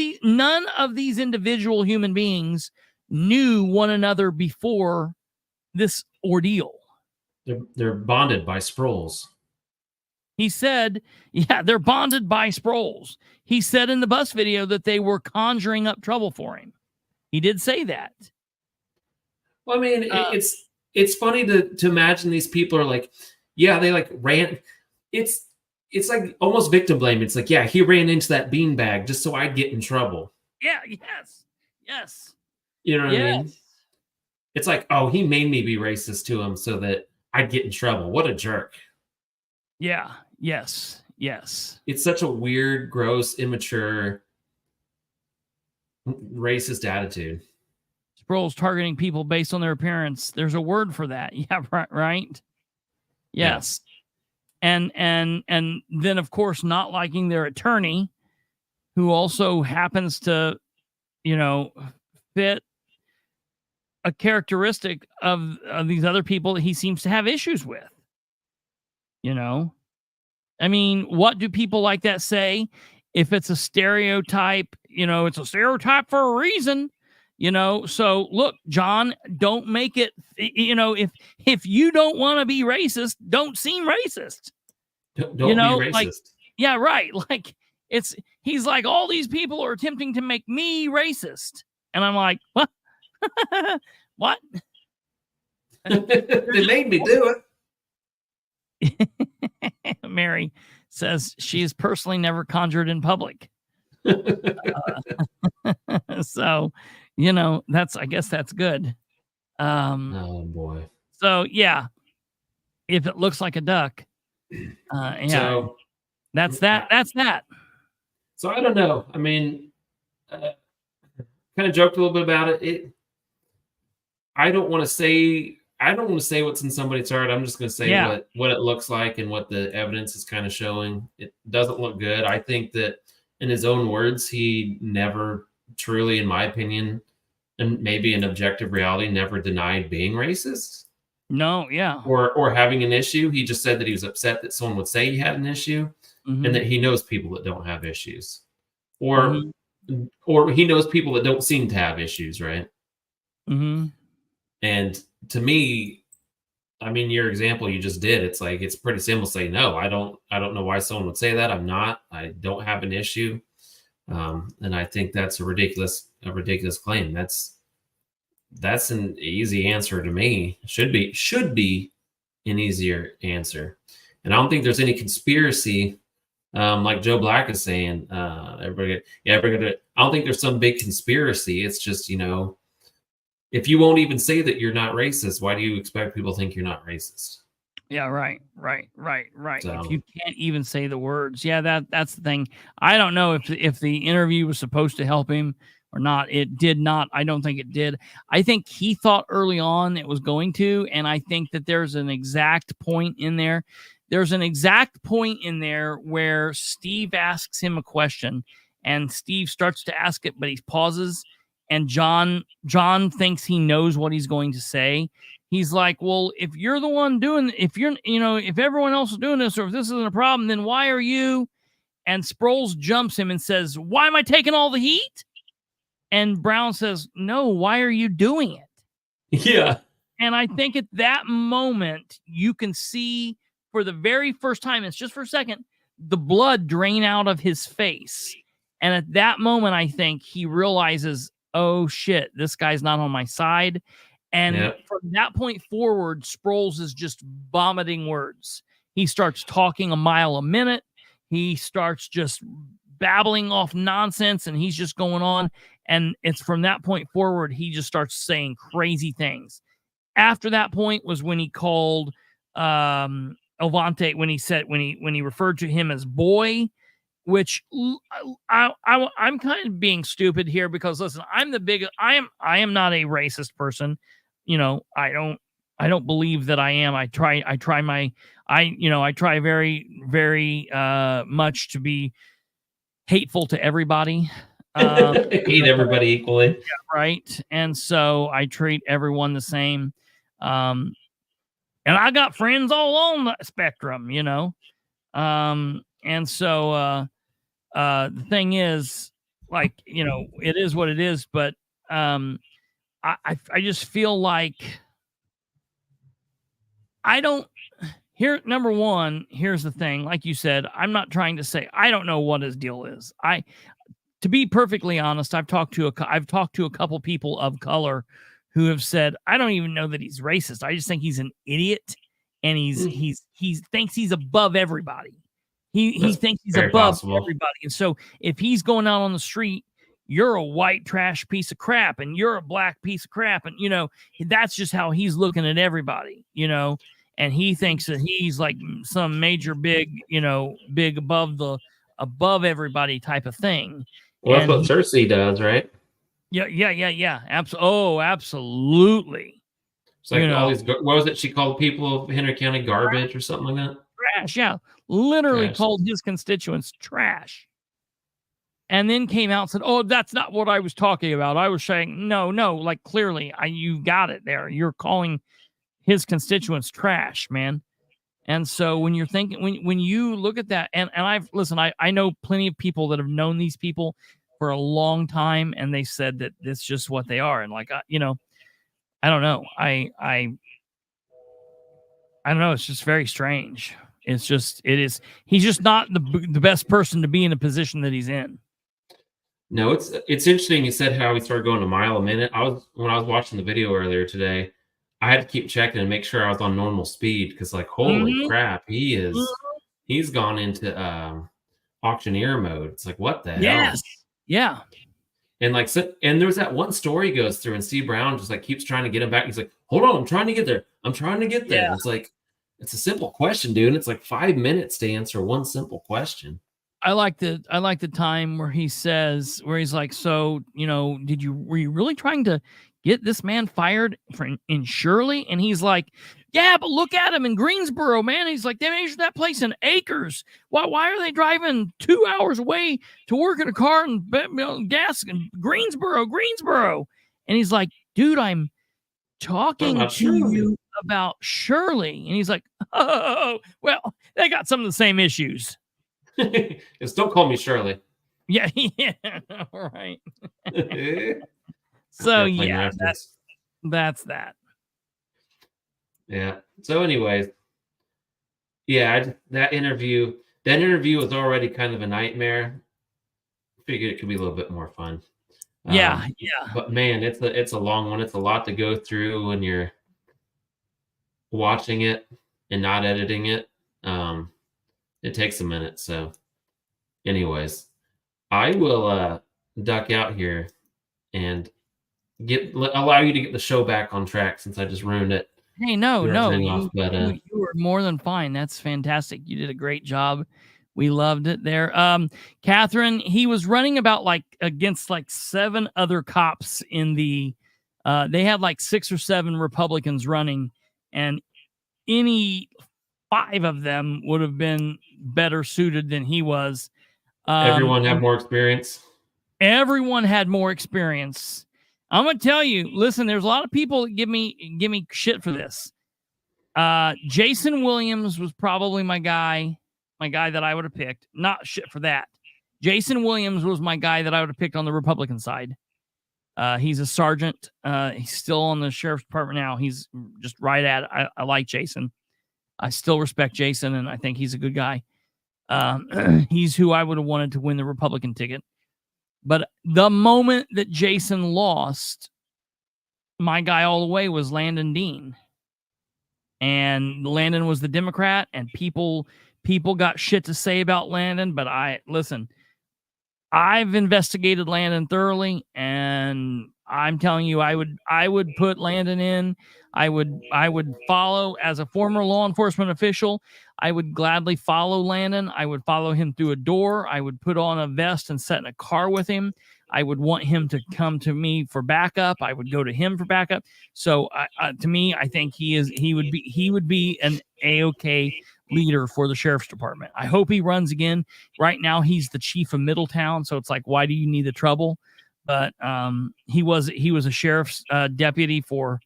these individual human beings knew one another before this ordeal. They're bonded by Sproles. He said, yeah, they're bonded by Sproles. He said in the bus video that they were conjuring up trouble for him. He did say that. Well, I mean, it's funny to imagine these people are like, yeah, they like ran. It's like almost victim blame. It's like, yeah, he ran into that beanbag just so I'd get in trouble. Yeah. Yes. You know what I mean? It's like, oh, he made me be racist to him so that I'd get in trouble. What a jerk. Yeah. Yes. It's such a weird, gross, immature, racist attitude. Sproles targeting people based on their appearance. There's a word for that. Yeah, right. Yes. Yeah. And then of course not liking their attorney, who also happens to, fit a characteristic of these other people that he seems to have issues with. I mean, what do people like that say? If it's a stereotype, it's a stereotype for a reason. So look, John, don't make it, if you don't want to be racist, don't seem racist. Don't be racist. Like, yeah, right. Like he's like, all these people are attempting to make me racist. And I'm like, what? What? They made me do it. Mary says she has personally never conjured in public. So, I guess that's good. Oh boy. So yeah, if it looks like a duck, yeah. So That's that. That's that. So I don't know. I mean, kind of joked a little bit about it. I don't want to say what's in somebody's heart. I'm just going to say what it looks like and what the evidence is kind of showing. It doesn't look good. I think that, in his own words, he never truly, in my opinion, and maybe in objective reality, never denied being racist. No, yeah. Or having an issue. He just said that he was upset that someone would say he had an issue, and that he knows people that don't have issues. Or he knows people that don't seem to have issues, right? Mm-hmm. And to me, I mean, your example you just did, it's like, it's pretty simple to say, no, I don't know why someone would say that. I don't have an issue. And I think that's a ridiculous claim. That's an easy answer to me. Should be an easier answer. And I don't think there's any conspiracy, like Joe Black is saying, I don't think there's some big conspiracy. It's just, if you won't even say that you're not racist, why do you expect people to think you're not racist? Yeah, right. So, if you can't even say the words, that's the thing. I don't know if the interview was supposed to help him or not. It did not. I don't think it did. I think he thought early on it was going to, and I think that there's an exact point in there. There's an exact point in there where Steve asks him a question, and Steve starts to ask it, but he pauses. And John thinks he knows what he's going to say. He's like, well, if you're the one doing, if everyone else is doing this, or if this isn't a problem, then why are you? And Sproles jumps him and says, why am I taking all the heat? And Brown says, no, why are you doing it? Yeah. And I think at that moment, you can see for the very first time, it's just for a second, the blood drain out of his face. And at that moment, I think he realizes, oh shit, this guy's not on my side. And from that point forward, Sproles is just vomiting words. He starts talking a mile a minute. He starts just babbling off nonsense, and he's just going on. And it's from that point forward, he just starts saying crazy things. After that point was when he called Avante, when he referred to him as boy, which I'm kind of being stupid here because, listen, I am not a racist person. I don't believe that I am. I try very, very much to be hateful to everybody. Hate everybody equally. Yeah, right. And so I treat everyone the same. And I got friends all on the spectrum, and so the thing is, like, it is what it is, but I just feel like number one, here's the thing. Like you said, I'm not trying to say, I don't know what his deal is. To be perfectly honest, I've talked to a couple people of color who have said, I don't even know that he's racist. I just think he's an idiot, and he thinks he's above everybody. He thinks he's above everybody. And so if he's going out on the street, you're a white trash piece of crap, and you're a black piece of crap. And, that's just how he's looking at everybody, and he thinks that he's like some major big above everybody type of thing. Well, that's what Cersei does, right? Yeah. Absolutely. It's like all these, what was it? She called people of Henry County garbage or something like that? Trash, yeah. Literally called his constituents trash. And then came out and said, oh, that's not what I was talking about. I was saying, no, like clearly you got it there. You're calling his constituents trash, man. And so when you're thinking, when you look at that, and I know plenty of people that have known these people for a long time, and they said that it's just what they are. And like, I don't know. I don't know. It's just very strange. It is. He's just not the best person to be in a position that he's in. No, it's interesting. You said how he started going a mile a minute. When I was watching the video earlier today, I had to keep checking and make sure I was on normal speed because, like, holy crap, he's gone into auctioneer mode. It's like, what the hell? Yes, yeah. And like, and there's that one story he goes through, and Steve Brown just like keeps trying to get him back. He's like, hold on, I'm trying to get there. Yeah. It's like, It's a simple question, dude. And it's like 5 minutes to answer one simple question. I like the time where he says, where he's like, so, you know, were you really trying to get this man fired in Shirley? And he's like, yeah, but look at him in Greensboro, man. He's like, they measured that place in acres. Why are they driving 2 hours away to work in a car and gas in Greensboro? And he's like, dude, I'm talking to you about Shirley. And he's like, oh, well, they got some of the same issues. Just don't call me Shirley. Yeah, yeah, all right. So yeah, that's that. Yeah. So, anyways, yeah, that interview was already kind of a nightmare. Figured it could be a little bit more fun. Yeah. But man, it's a long one. It's a lot to go through when you're watching it and not editing it. It takes a minute. So, anyways, I will duck out here and allow you to get the show back on track since I just ruined it. Hey, no, you were more than fine. That's fantastic. You did a great job. We loved it there. Catherine, he was running about against 7 other cops in the, they had 6 or 7 Republicans running, and any 5 of them would have been better suited than he was. Everyone had more experience. Everyone had more experience. I'm going to tell you, listen, there's a lot of people that give me shit for this. Jason Williams was probably my guy that I would have picked. Not shit for that. Jason Williams was my guy that I would have picked on the Republican side. He's a sergeant. He's still on the sheriff's department now. He's just right at it. I like Jason. I still respect Jason, and I think he's a good guy. He's who I would have wanted to win the Republican ticket. But the moment that Jason lost, my guy all the way was Landon Dean. And Landon was the Democrat, and people got shit to say about Landon, but I've investigated Landon thoroughly, and I'm telling you, I would put Landon in. I would follow, as a former law enforcement official, I would gladly follow Landon. I would follow him through a door. I would put on a vest and sit in a car with him. I would want him to come to me for backup. I would go to him for backup. So to me, I think he would be an A-OK leader for the sheriff's department. I hope he runs again. Right now, he's the chief of Middletown, so it's like, why do you need the trouble? But he was a sheriff's deputy for,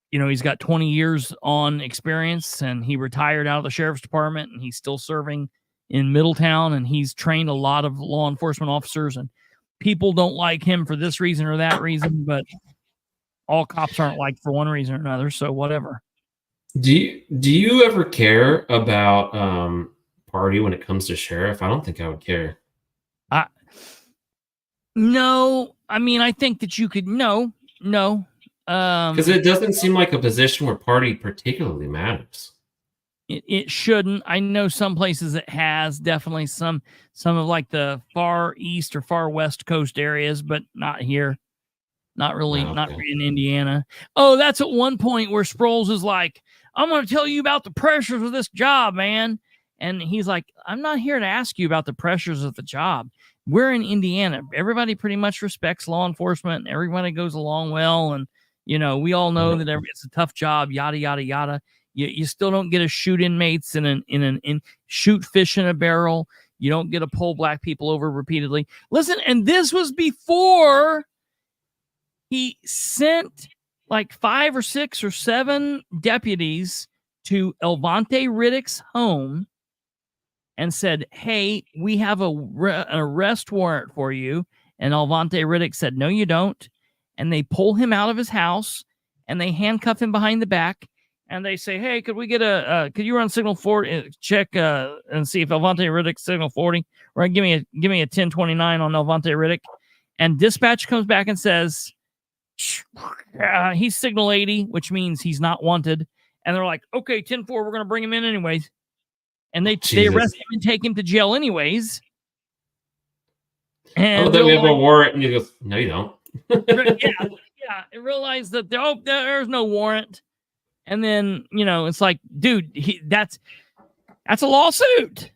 he's got 20 years on experience, and he retired out of the sheriff's department, and he's still serving in Middletown, and he's trained a lot of law enforcement officers, and people don't like him for this reason or that reason, but all cops aren't liked for one reason or another, so whatever. Do you ever care about party when it comes to sheriff? I don't think I would care. No, I mean, I think that you could, no. Because it doesn't seem like a position where party particularly matters. It shouldn't. I know some places it has, definitely some of the far east or far west coast areas, but not here. Not really, not in Indiana. Oh, that's at one point where Sproles is like, I'm going to tell you about the pressures of this job, man. And he's like, I'm not here to ask you about the pressures of the job. We're in Indiana. Everybody pretty much respects law enforcement, and everybody goes along well. And, we all know that it's a tough job, yada, yada, yada. You still don't get to shoot inmates in shoot fish in a barrel. You don't get to pull black people over repeatedly. Listen, and this was before he sent 5 or 6 or 7 deputies to Elvante Riddick's home and said, hey, we have an arrest warrant for you. And Elvante Riddick said, no, you don't. And they pull him out of his house, and they handcuff him behind the back. And they say, hey, could we get could you run signal 40, check and see if Elvante Riddick's signal 40? Or give me a 1029 on Elvante Riddick. And dispatch comes back and says, he's signal 80, which means he's not wanted. And they're like, okay, 10-4, we're going to bring him in anyways. And they arrest him and take him to jail anyways. And then we have a warrant, and he goes, no, you don't. yeah. And realize that there's no warrant. And then, you know, it's like, dude, that's a lawsuit.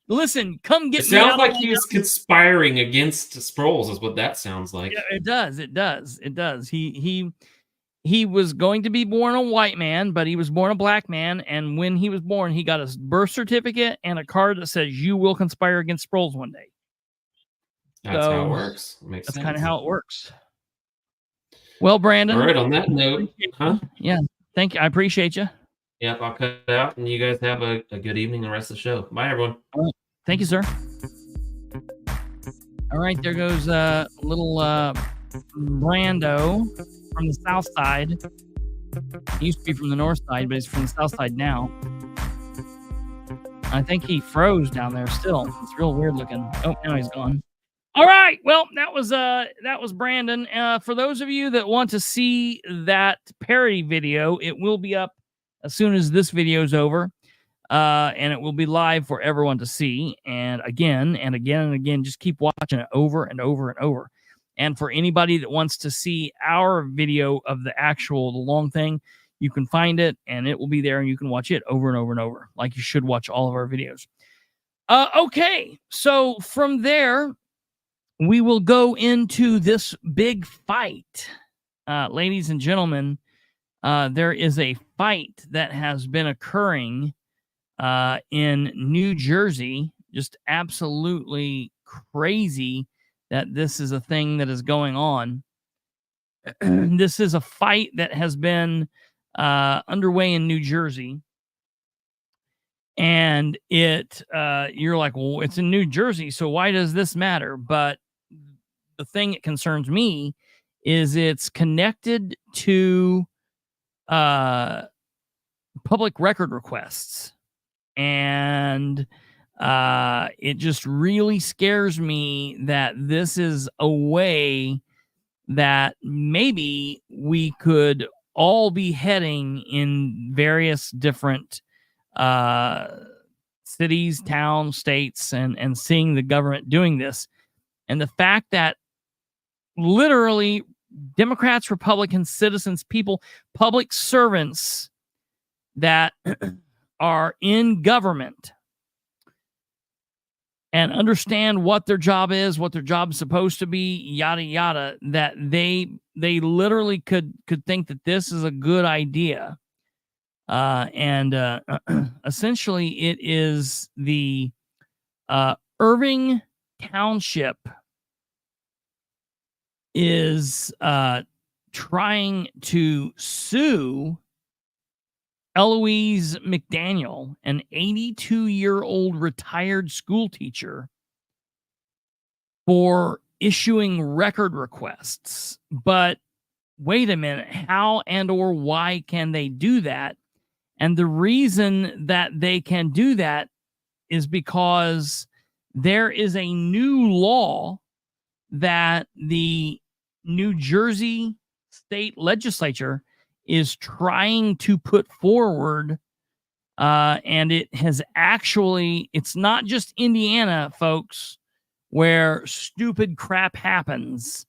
Listen, come get It me sounds out like of he my was conspiring against Sproles, is what that sounds like. Yeah, it does. It does. It does. He was going to be born a white man, but he was born a black man. And when he was born, he got a birth certificate and a card that says you will conspire against Sproles one day. That's how it works. Makes sense. That's kind of how it works. Well, Brandon. All right. On that note, Yeah. Thank you. I appreciate you. Yep. I'll cut it out, and you guys have a good evening. The rest of the show. Bye, everyone. All right. Thank you, sir. All right. There goes little Brando from the south side. He used to be from the north side, but he's from the south side now. I think he froze down there still. It's real weird looking. Oh, now he's gone. All right. Well, that was Brandon. For those of you that want to see that parody video, it will be up as soon as this video is over. And it will be live for everyone to see. And again, and again, and again, just keep watching it over and over and over. And for anybody that wants to see our video of the long thing, you can find it and it will be there and you can watch it over and over and over, like you should watch all of our videos. Okay. So from there, we will go into this big fight. Ladies and gentlemen, there is a fight that has been occurring in New Jersey. Just absolutely crazy that this is a thing that is going on. This is a fight that has been underway in New Jersey. And you're like, well, it's in New Jersey, so why does this matter? But the thing that concerns me is it's connected to public record requests. And it just really scares me that this is a way that maybe we could all be heading in various different cities, towns, states, and seeing the government doing this. And the fact that literally Democrats, Republicans, citizens, people, public servants that are in government and understand what their job is, what their job is supposed to be, yada, yada, that they literally could think that this is a good idea. And essentially it is the Irvington Township is trying to sue Eloise McDaniel, an 82-year-old retired school teacher, for issuing record requests. But wait a minute, how and or why can they do that? And the reason that they can do that is because there is a new law that the New Jersey State Legislature is trying to put forward. And it has actually, it's not just Indiana, folks, where stupid crap happens.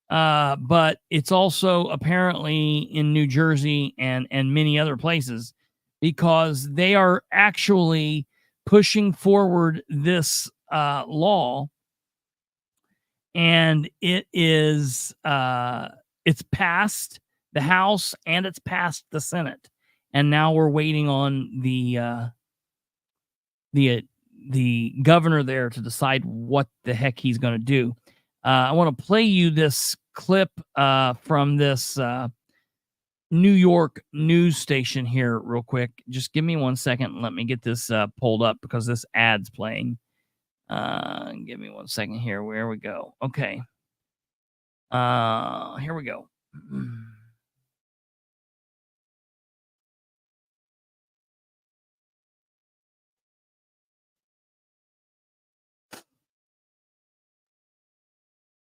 But it's also apparently in New Jersey and many other places, because they are actually pushing forward this law. And it is it's passed the House and it's passed the Senate. And now we're waiting on the governor there to decide what the heck he's going to do. I want to play you this clip from this New York news station here real quick. Just give me 1 second and let me get this pulled up because this ad's playing. Give me 1 second here. Where we go. Okay. Here we go.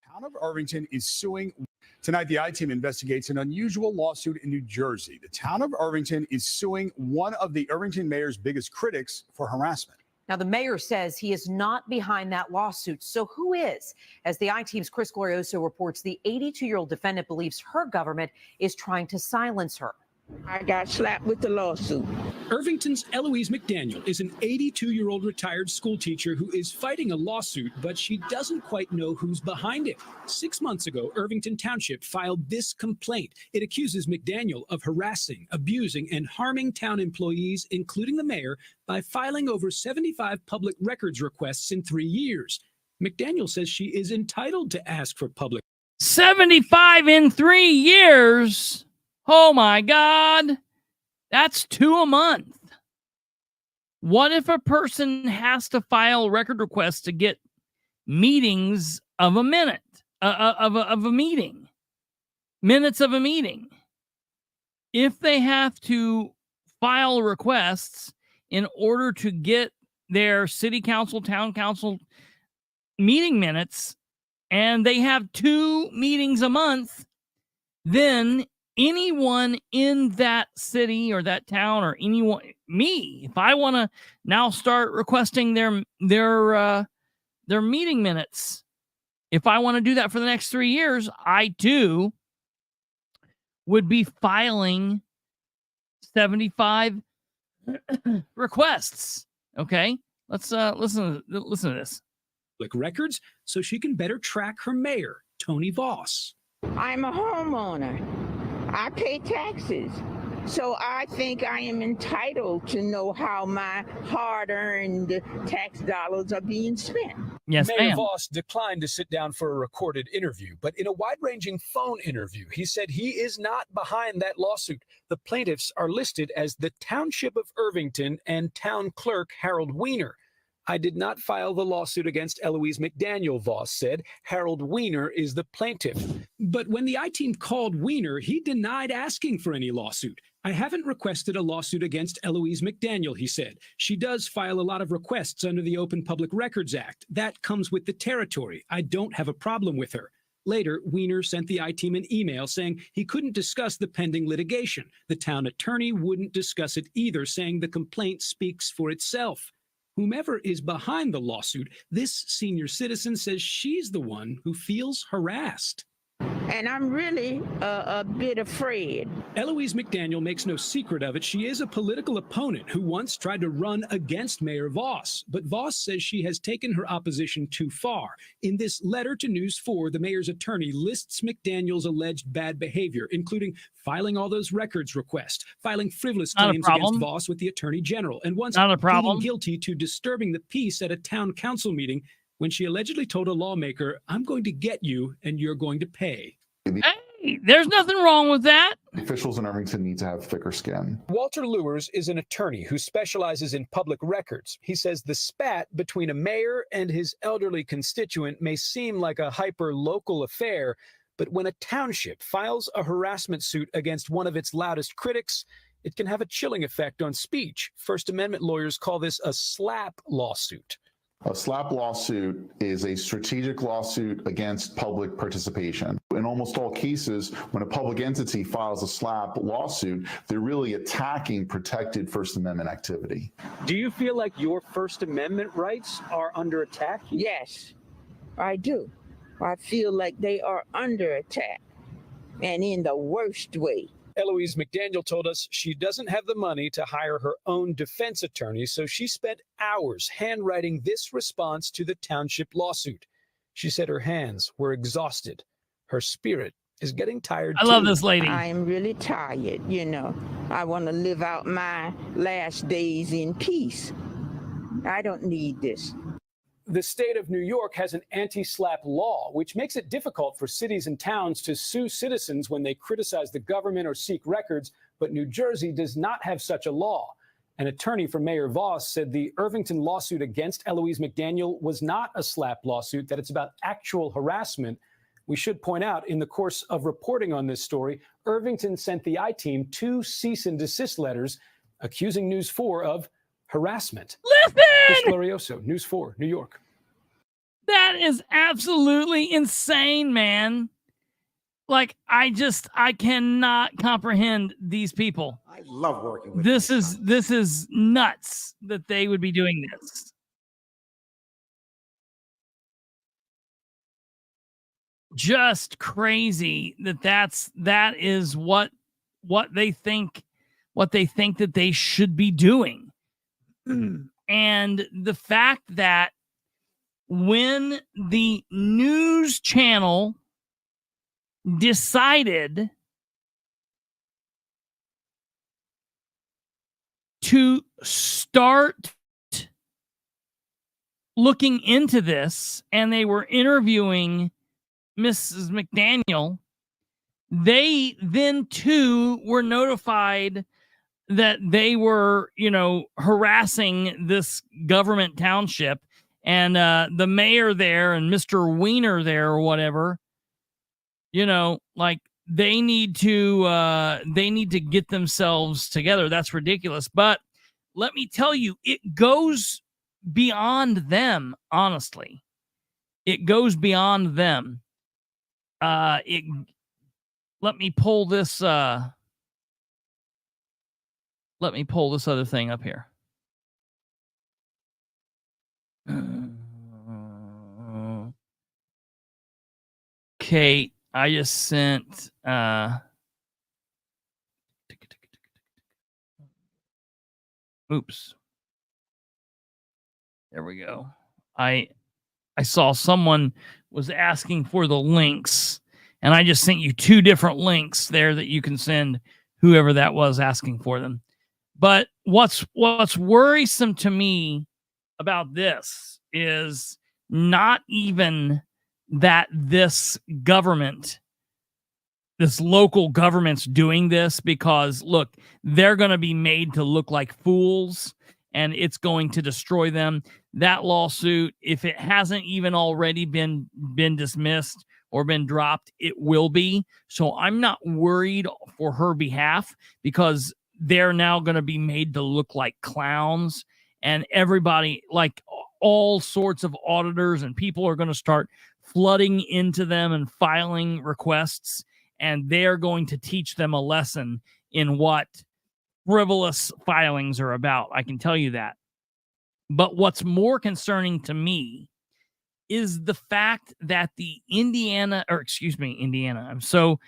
Town of Irvington is suing. Tonight, the I-Team investigates an unusual lawsuit in New Jersey. The town of Irvington is suing one of the Irvington mayor's biggest critics for harassment. Now, the mayor says he is not behind that lawsuit. So who is? As the I-Team's Chris Glorioso reports, the 82-year-old defendant believes her government is trying to silence her. I got slapped with the lawsuit. Irvington's Eloise McDaniel is an 82-year-old retired school teacher who is fighting a lawsuit, but she doesn't quite know who's behind it. 6 months ago, Irvington Township filed this complaint. It accuses McDaniel of harassing, abusing, and harming town employees, including the mayor, by filing over 75 public records requests in 3 years. McDaniel says she is entitled to ask for public 75 in 3 years. Oh my God. That's 2 a month. What if a person has to file record requests to get meetings of a minute, of a meeting, minutes of a meeting? If they have to file requests in order to get their city council, town council meeting minutes, and they have 2 meetings a month, then anyone in that city or that town or anyone, me, if I want to now start requesting their meeting minutes, if I want to do that for the next 3 years, I too would be filing 75 requests. Okay, let's listen to this. public records so she can better track her mayor, Tony Voss. I'm a homeowner. I pay taxes. So I think I am entitled to know how my hard-earned tax dollars are being spent. Yes, Mayor ma'am. Voss declined to sit down for a recorded interview, but in a wide-ranging phone interview, he said he is not behind that lawsuit. The plaintiffs are listed as the Township of Irvington and Town Clerk Harold Weiner. I did not file the lawsuit against Eloise McDaniel, Voss said. Harold Weiner is the plaintiff. But when the I-Team called Weiner, he denied asking for any lawsuit. I haven't requested a lawsuit against Eloise McDaniel, he said. She does file a lot of requests under the Open Public Records Act. That comes with the territory. I don't have a problem with her. Later, Weiner sent the I-Team an email saying he couldn't discuss the pending litigation. The town attorney wouldn't discuss it either, saying the complaint speaks for itself. Whomever is behind the lawsuit, this senior citizen says she's the one who feels harassed. And I'm really a bit afraid. Eloise McDaniel makes no secret of it. She is a political opponent who once tried to run against Mayor Voss. But Voss says she has taken her opposition too far. In this letter to News 4, the mayor's attorney lists McDaniel's alleged bad behavior, including filing all those records requests, filing frivolous claims against Voss with the attorney general, and once pleading guilty to disturbing the peace at a town council meeting when she allegedly told a lawmaker, "I'm going to get you and you're going to pay." Hey, there's nothing wrong with that. Officials in Irvington need to have thicker skin. Walter Lewers is an attorney who specializes in public records. He says the spat between a mayor and his elderly constituent may seem like a hyper-local affair, but when a township files a harassment suit against one of its loudest critics, it can have a chilling effect on speech. First Amendment lawyers call this a slap lawsuit. A slap lawsuit is a strategic lawsuit against public participation. In almost all cases, when a public entity files a slap lawsuit, they're really attacking protected First Amendment activity. Do you feel like your First Amendment rights are under attack? Yes, I do. I feel like they are under attack, and in the worst way. Eloise McDaniel told us she doesn't have the money to hire her own defense attorney, so she spent hours handwriting this response to the township lawsuit. She said her hands were exhausted. Her spirit is getting tired I love this lady. I am really tired, you know. I want to live out my last days in peace. I don't need this. The state of New York has an anti-slap law, which makes it difficult for cities and towns to sue citizens when they criticize the government or seek records, but New Jersey does not have such a law. An attorney for Mayor Voss said the Irvington lawsuit against Eloise McDaniel was not a slap lawsuit, that it's about actual harassment. We should point out, in the course of reporting on this story, Irvington sent the I-Team 2 cease and desist letters accusing News 4 of harassment. Listen! Chris Glorioso, News 4, New York. That is absolutely insane, man. Like, I cannot comprehend these people. I love working with this is nuts that they would be doing this. Just crazy that is what what they think that they should be doing. And the fact that when the news channel decided to start looking into this, and they were interviewing Mrs. McDaniel, they then too were notified that they were, harassing this government township, and the mayor there and Mr. Wiener there or whatever, they need to get themselves together. That's ridiculous. But let me tell you, it goes beyond them, honestly. It goes beyond them. Let me pull this other thing up here. Kate, I just sent oops. There we go. I saw someone was asking for the links, and I just sent you 2 different links there that you can send whoever that was asking for them. But what's worrisome to me about this is not even that this local government's doing this, because look, they're going to be made to look like fools, and it's going to destroy them. That lawsuit, if it hasn't even already been dismissed or been dropped, it will be. So I'm not worried for her behalf, because they're now going to be made to look like clowns, and everybody, like all sorts of auditors and people, are going to start flooding into them and filing requests, and they're going to teach them a lesson in what frivolous filings are about. I can tell you that. But what's more concerning to me is the fact that the Indiana. I'm so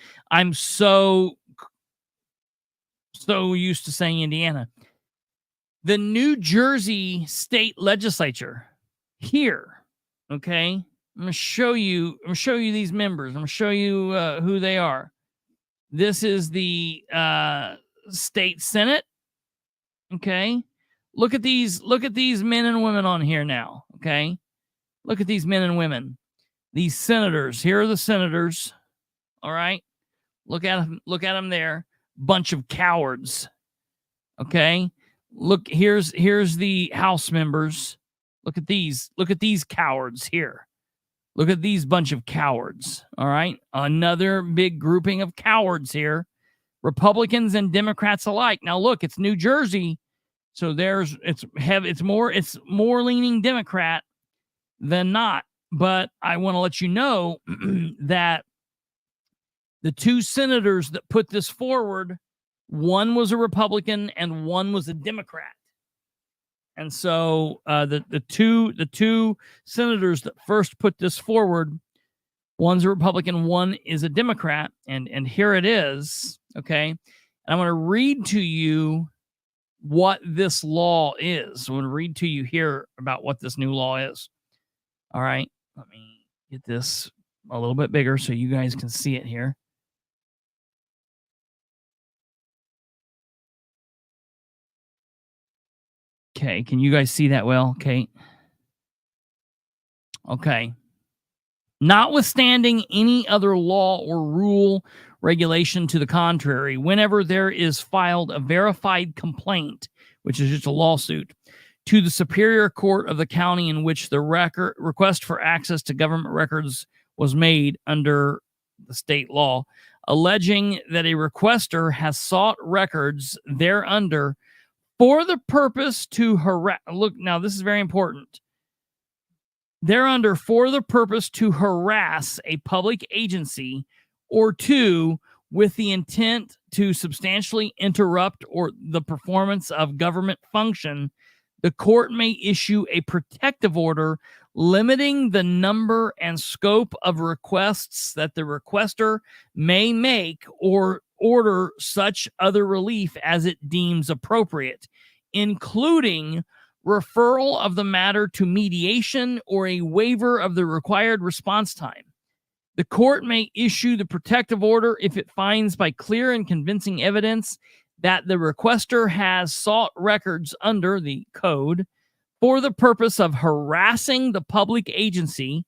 used to saying Indiana. The New Jersey State Legislature here, okay? I'm going to show you these members. I'm going to show you who they are. This is the state Senate. Okay? Look at these men and women on here now, okay? Look at these men and women. These senators. Here are the senators. All right? Look at them there. Bunch of cowards. Okay? Look, here's the House members. Look at these cowards here. Look at these bunch of cowards. All right? Another big grouping of cowards here. Republicans and Democrats alike. Now look, it's New Jersey, so it's more leaning Democrat than not. But I want to let you know that the 2 senators that put this forward, one was a Republican and one was a Democrat. And so the two senators that first put this forward, one's a Republican, one is a Democrat, and here it is, okay? And I'm going to read to you what this law is. I'm going to read to you here about what this new law is. All right, let me get this a little bit bigger so you guys can see it here. Okay, can you guys see that well, Kate? Okay. Notwithstanding any other law or rule, regulation to the contrary, whenever there is filed a verified complaint, which is just a lawsuit, to the Superior Court of the county in which the request for access to government records was made under the state law, alleging that a requester has sought records thereunder for the purpose to harass. Look, now this is very important. Thereunder for the purpose to harass a public agency, or 2, with the intent to substantially interrupt or the performance of government function, the court may issue a protective order limiting the number and scope of requests that the requester may make or order such other relief as it deems appropriate, including referral of the matter to mediation or a waiver of the required response time. The court may issue the protective order if it finds by clear and convincing evidence that the requester has sought records under the code for the purpose of harassing the public agency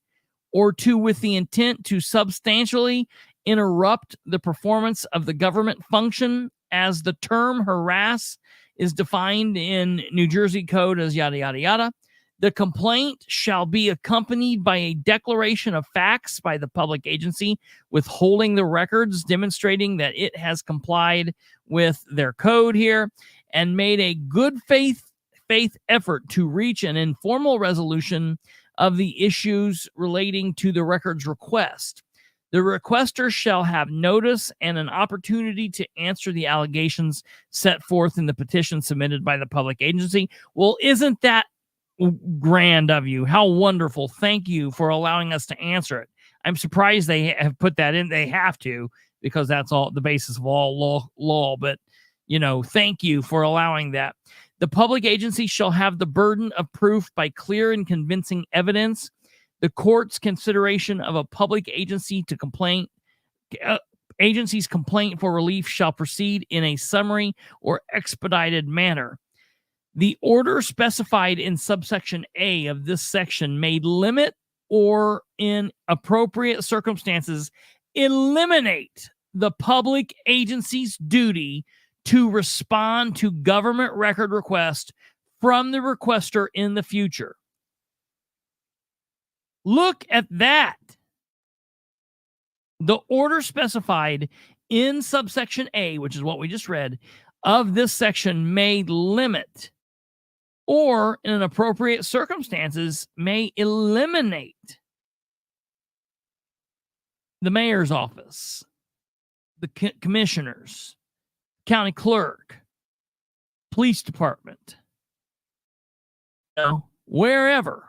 or with the intent to substantially interrupt the performance of the government function, as the term harass is defined in New Jersey Code as yada, yada, yada. The complaint shall be accompanied by a declaration of facts by the public agency withholding the records, demonstrating that it has complied with their code here and made a good faith effort to reach an informal resolution of the issues relating to the records request. The requester shall have notice and an opportunity to answer the allegations set forth in the petition submitted by the public agency. Well, isn't that grand of you? How wonderful. Thank you for allowing us to answer it. I'm surprised they have put that in. They have to, because that's all the basis of all law. But, thank you for allowing that. The public agency shall have the burden of proof by clear and convincing evidence. The court's consideration of a public agency's complaint for relief shall proceed in a summary or expedited manner. The order specified in subsection A of this section may limit or, in appropriate circumstances, eliminate the public agency's duty to respond to government record requests from the requester in the future. Look at that. The order specified in subsection A, which is what we just read, of this section may limit or, in appropriate circumstances, may eliminate the mayor's office, the commissioners, county clerk, police department, wherever,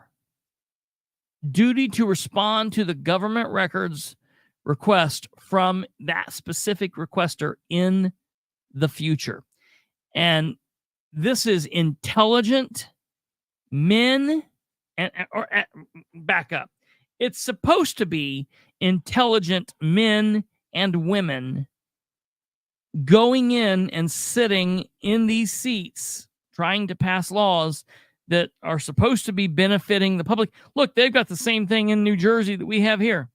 duty to respond to the government records request from that specific requester in the future. And this is intelligent men back up. It's supposed to be intelligent men and women going in and sitting in these seats trying to pass laws that are supposed to be benefiting the public. Look, they've got the same thing in New Jersey that we have here.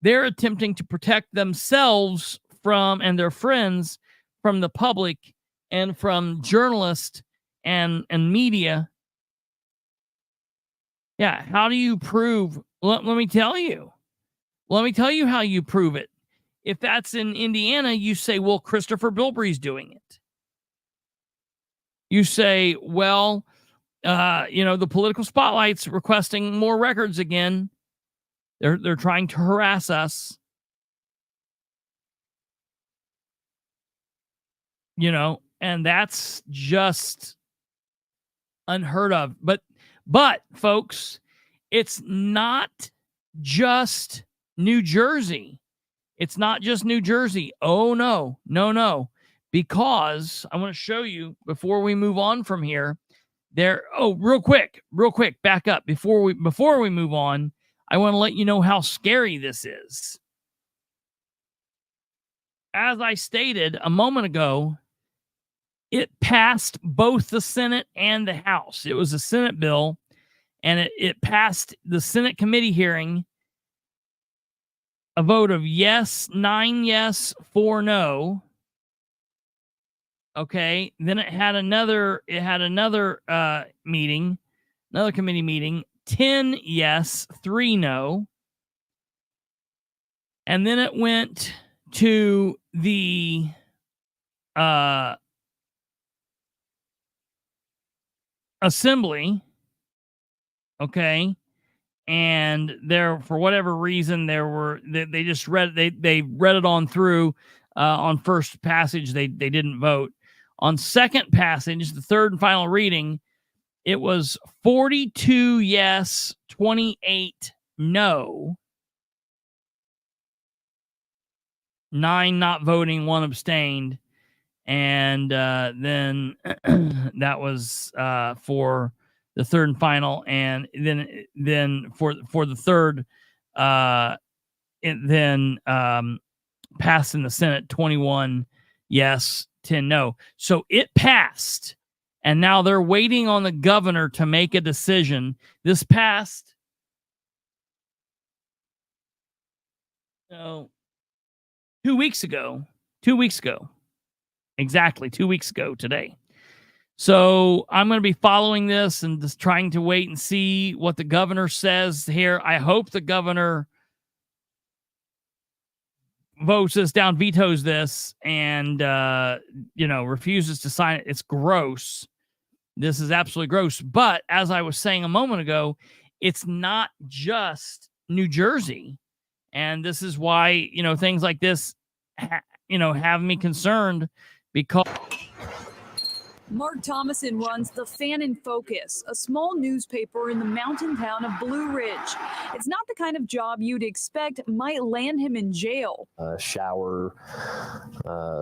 They're attempting to protect themselves from and their friends from the public and from journalists and media. Yeah, how do you prove? Let me tell you. Let me tell you how you prove it. If that's in Indiana, you say, well, Christopher Bilbrey's doing it. You say, well, the political spotlight's requesting more records again. They're trying to harass us. And that's just unheard of. But folks, it's not just New Jersey. It's not just New Jersey. Oh, no. Because I want to show you before we move on from here. Real quick, back up. Before we move on, I want to let you know how scary this is. As I stated a moment ago, it passed both the Senate and the House. It was a Senate bill, and it passed the Senate committee hearing. A vote of 9 yes, 4 no. Okay. Then it had another meeting, another committee meeting, 10 yes, 3 no. And then it went to the assembly. Okay. And there, for whatever reason, they just read it on through. On first passage, they didn't vote. On second passage, the third and final reading, it was 42 yes, 28 no. 9 not voting, 1 abstained. And then that was for the third and final. And then for the third, it then passed in the Senate, 21 yes, 10 no. So it passed. And now they're waiting on the governor to make a decision. This passed. So 2 weeks ago. Exactly 2 weeks ago today. So I'm going to be following this and just trying to wait and see what the governor says here. I hope the governor votes this down, vetoes this, and, refuses to sign it. It's gross. This is absolutely gross. But as I was saying a moment ago, it's not just New Jersey. And this is why, things like this, have me concerned because Mark Thomason runs The Fan in Focus, a small newspaper in the mountain town of Blue Ridge. It's not the kind of job you'd expect might land him in jail. Shower,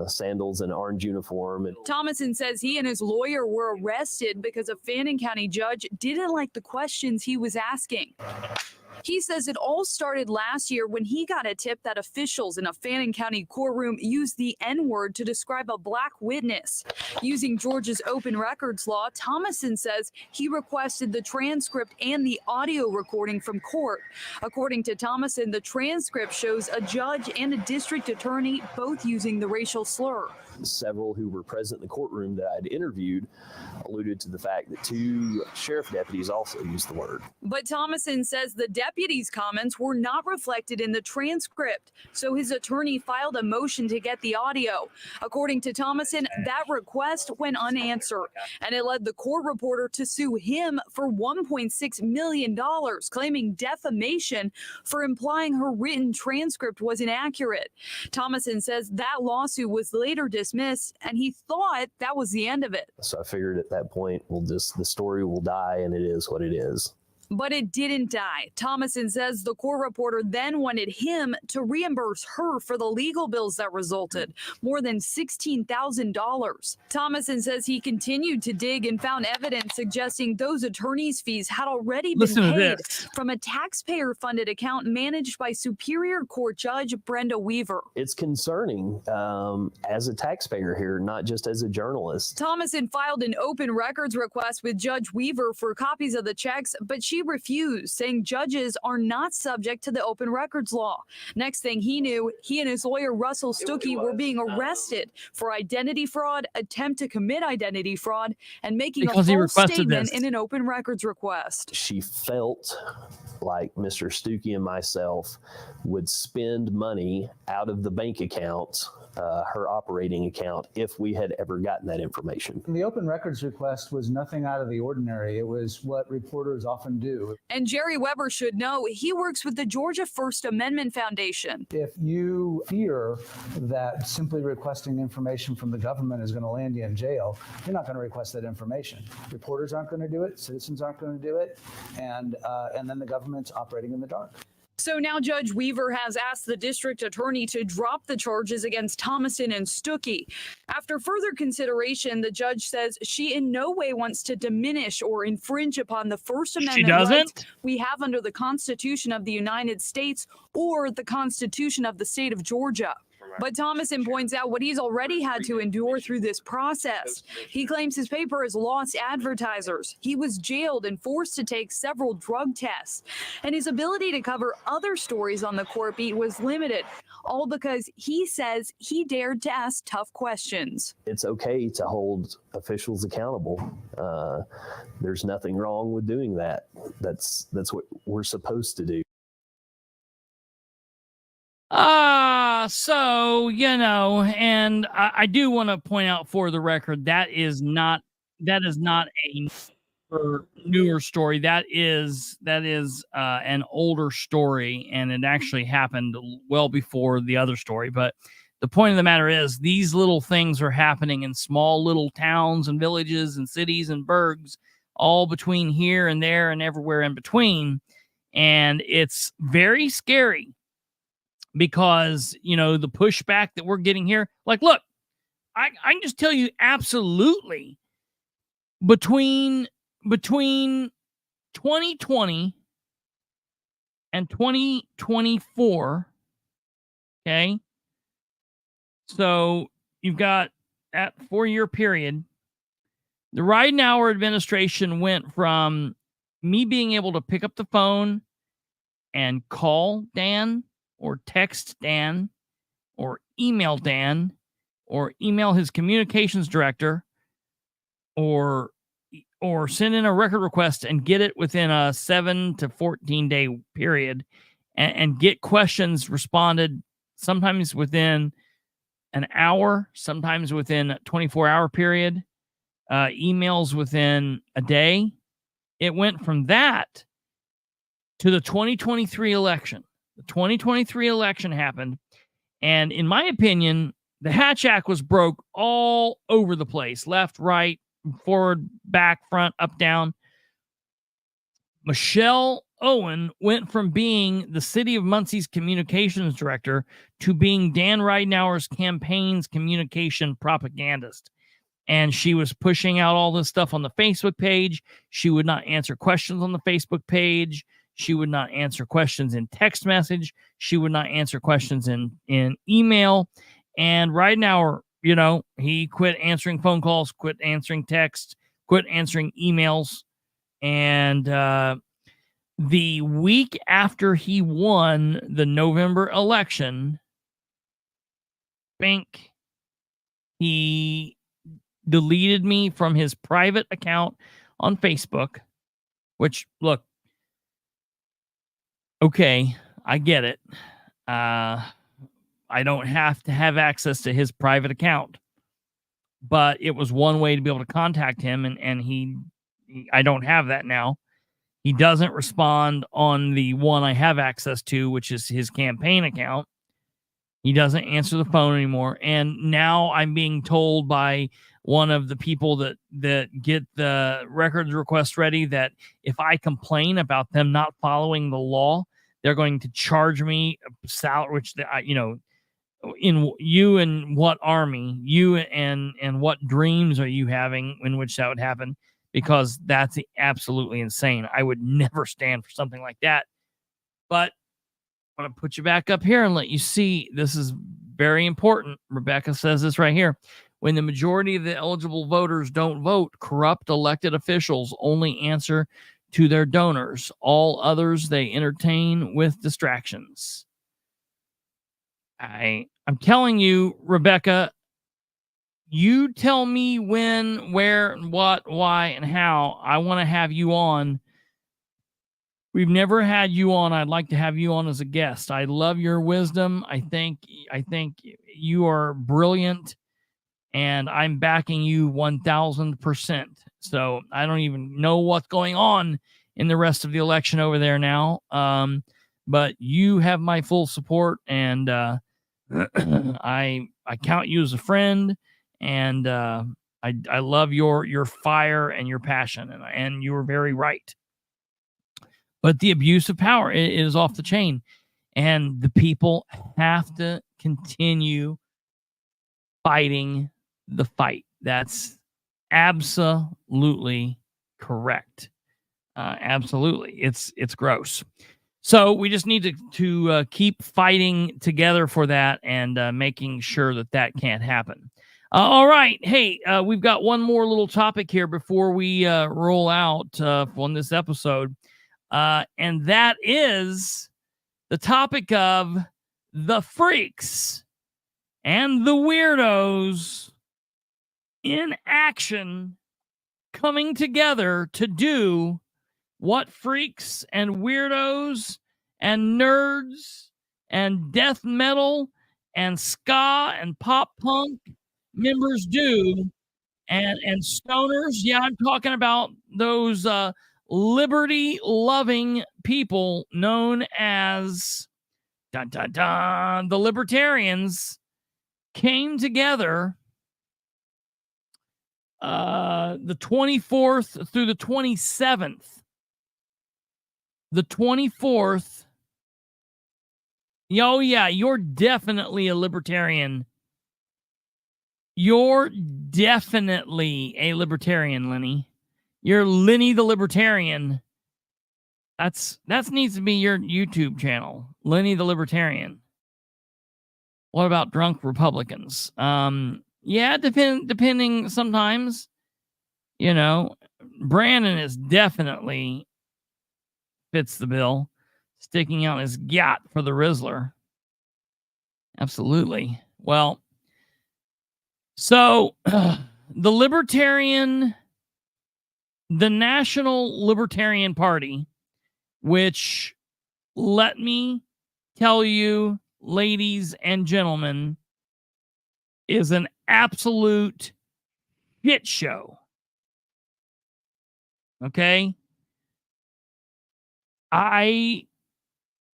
sandals, and orange uniform. Thomason says he and his lawyer were arrested because a Fannin County judge didn't like the questions he was asking. He says it all started last year when he got a tip that officials in a Fannin County courtroom used the N-word to describe a black witness. Using Georgia's open records law, Thomason says he requested the transcript and the audio recording from court. According to Thomason, the transcript shows a judge and a district attorney both using the racial slur. Several who were present in the courtroom that I'd interviewed alluded to the fact that 2 sheriff deputies also used the word. But Thomason says the deputies' comments were not reflected in the transcript, so his attorney filed a motion to get the audio. According to Thomason, that request went unanswered, and it led the court reporter to sue him for $1.6 million, claiming defamation for implying her written transcript was inaccurate. Thomason says that lawsuit was later dismissed, and he thought that was the end of it. So I figured at that point, the story will die, and it is what it is. But it didn't die. Thomason says the court reporter then wanted him to reimburse her for the legal bills that resulted, more than $16,000. Thomason says he continued to dig and found evidence suggesting those attorneys' fees had already been paid from a taxpayer-funded account managed by Superior Court Judge Brenda Weaver. It's concerning as a taxpayer here, not just as a journalist. Thomason filed an open records request with Judge Weaver for copies of the checks, but she refused, saying judges are not subject to the open records law. Next thing he knew, he and his lawyer Russell Stuckey were being arrested for identity fraud, attempt to commit identity fraud, and making a false statement in an open records request. She felt like Mr. Stuckey and myself would spend money out of the bank account, her operating account, if we had ever gotten that information. The open records request was nothing out of the ordinary. It was what reporters often do. And Jerry Weber should know he works with the Georgia First Amendment Foundation. If you fear that simply requesting information from the government is going to land you in jail, you're not going to request that information. Reporters aren't going to do it, citizens aren't going to do it, and then the government's operating in the dark. So now Judge Weaver has asked the district attorney to drop the charges against Thomason and Stuckey. After further consideration, the judge says she in no way wants to diminish or infringe upon the First Amendment rights we have under the Constitution of the United States or the Constitution of the state of Georgia. But Thomason points out what he's already had to endure through this process. He claims his paper has lost advertisers. He was jailed and forced to take several drug tests. And his ability to cover other stories on the court beat was limited, all because he says he dared to ask tough questions. It's okay to hold officials accountable. There's nothing wrong with doing that. That's what we're supposed to do. And I do want to point out for the record, that is not a newer story. That is an older story, and it actually happened well before the other story. But the point of the matter is, these little things are happening in small little towns and villages and cities and burgs, all between here and there and everywhere in between. And it's very scary because, you know, the pushback that we're getting here. Like, look, I can just tell you absolutely between 2020 and 2024, okay? So you've got that 4-year period. The Ridenhour administration went from me being able to pick up the phone and call Dan or text Dan or email Dan or email his communications director or send in a record request and get it within a 7 to 14 day period and get questions responded sometimes within an hour, sometimes within a 24-hour period, emails within a day. It went from that to the 2023 election. The 2023 election happened, and in my opinion, the Hatch Act was broke all over the place. Left, right, forward, back, front, up, down. Michelle Owen went from being the city of Muncie's communications director to being Dan Ridenhour's campaign's communication propagandist. And she was pushing out all this stuff on the Facebook page. She would not answer questions on the Facebook page. She would not answer questions in text message. She would not answer questions in email. And Ridenhour, you know, he quit answering phone calls, quit answering texts, quit answering emails. And the week after he won the November election, Bink, he deleted me from his private account on Facebook, which, look, okay, I get it. I don't have to have access to his private account, but it was one way to be able to contact him, and I don't have that now. He doesn't respond on the one I have access to, which is his campaign account. He doesn't answer the phone anymore. And now I'm being told by one of the people that get the records request ready that if I complain about them not following the law, they're going to charge me a salary, which, you know, in you and what army, you and what dreams are you having in which that would happen? Because that's absolutely insane. I would never stand for something like that. But I'm going to put you back up here and let you see. This is very important. Rebecca says this right here. When the majority of the eligible voters don't vote, corrupt elected officials only answer to their donors. All others they entertain with distractions. I'm telling you, Rebecca, you tell me when, where, what, why, and how. I want to have you on. We've never had you on. I'd like to have you on as a guest. I love your wisdom. I think you are brilliant, and I'm backing you 1,000%. So I don't even know what's going on in the rest of the election over there now. But you have my full support, and I count you as a friend, and I love your fire and your passion, and you were very right. But the abuse of power is off the chain, and the people have to continue fighting the fight. That's absolutely correct. Absolutely. It's gross. So we just need to keep fighting together for that and making sure that can't happen. All right. Hey, we've got one more little topic here before we roll out on this episode. And that is the topic of the freaks and the weirdos in action coming together to do what freaks and weirdos and nerds and death metal and ska and pop punk members do, and stoners. Yeah, I'm talking about those liberty-loving people known as the Libertarians came together the 24th through the 27th. The 24th Oh, yeah, you're definitely a libertarian. You're definitely a libertarian, Lenny. You're Lenny the Libertarian. That needs to be your YouTube channel, Lenny the Libertarian. What about drunk Republicans? Yeah, depending sometimes. You know, Brandon is definitely fits the bill, sticking out his yacht for the Rizzler. Absolutely. Well, so the National Libertarian Party, which, let me tell you, ladies and gentlemen, is an absolute shit show. Okay? I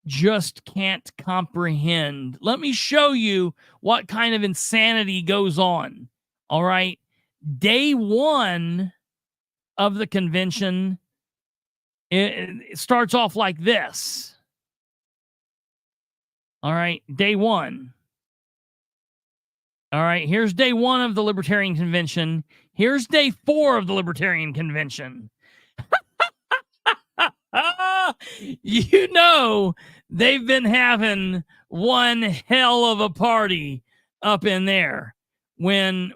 just can't comprehend. Let me show you what kind of insanity goes on. All right? Day one of the convention, it starts off like this. All right? Day one. All right, here's day one of the Libertarian Convention. Here's day 4 of the Libertarian Convention. You know, they've been having one hell of a party up in there. When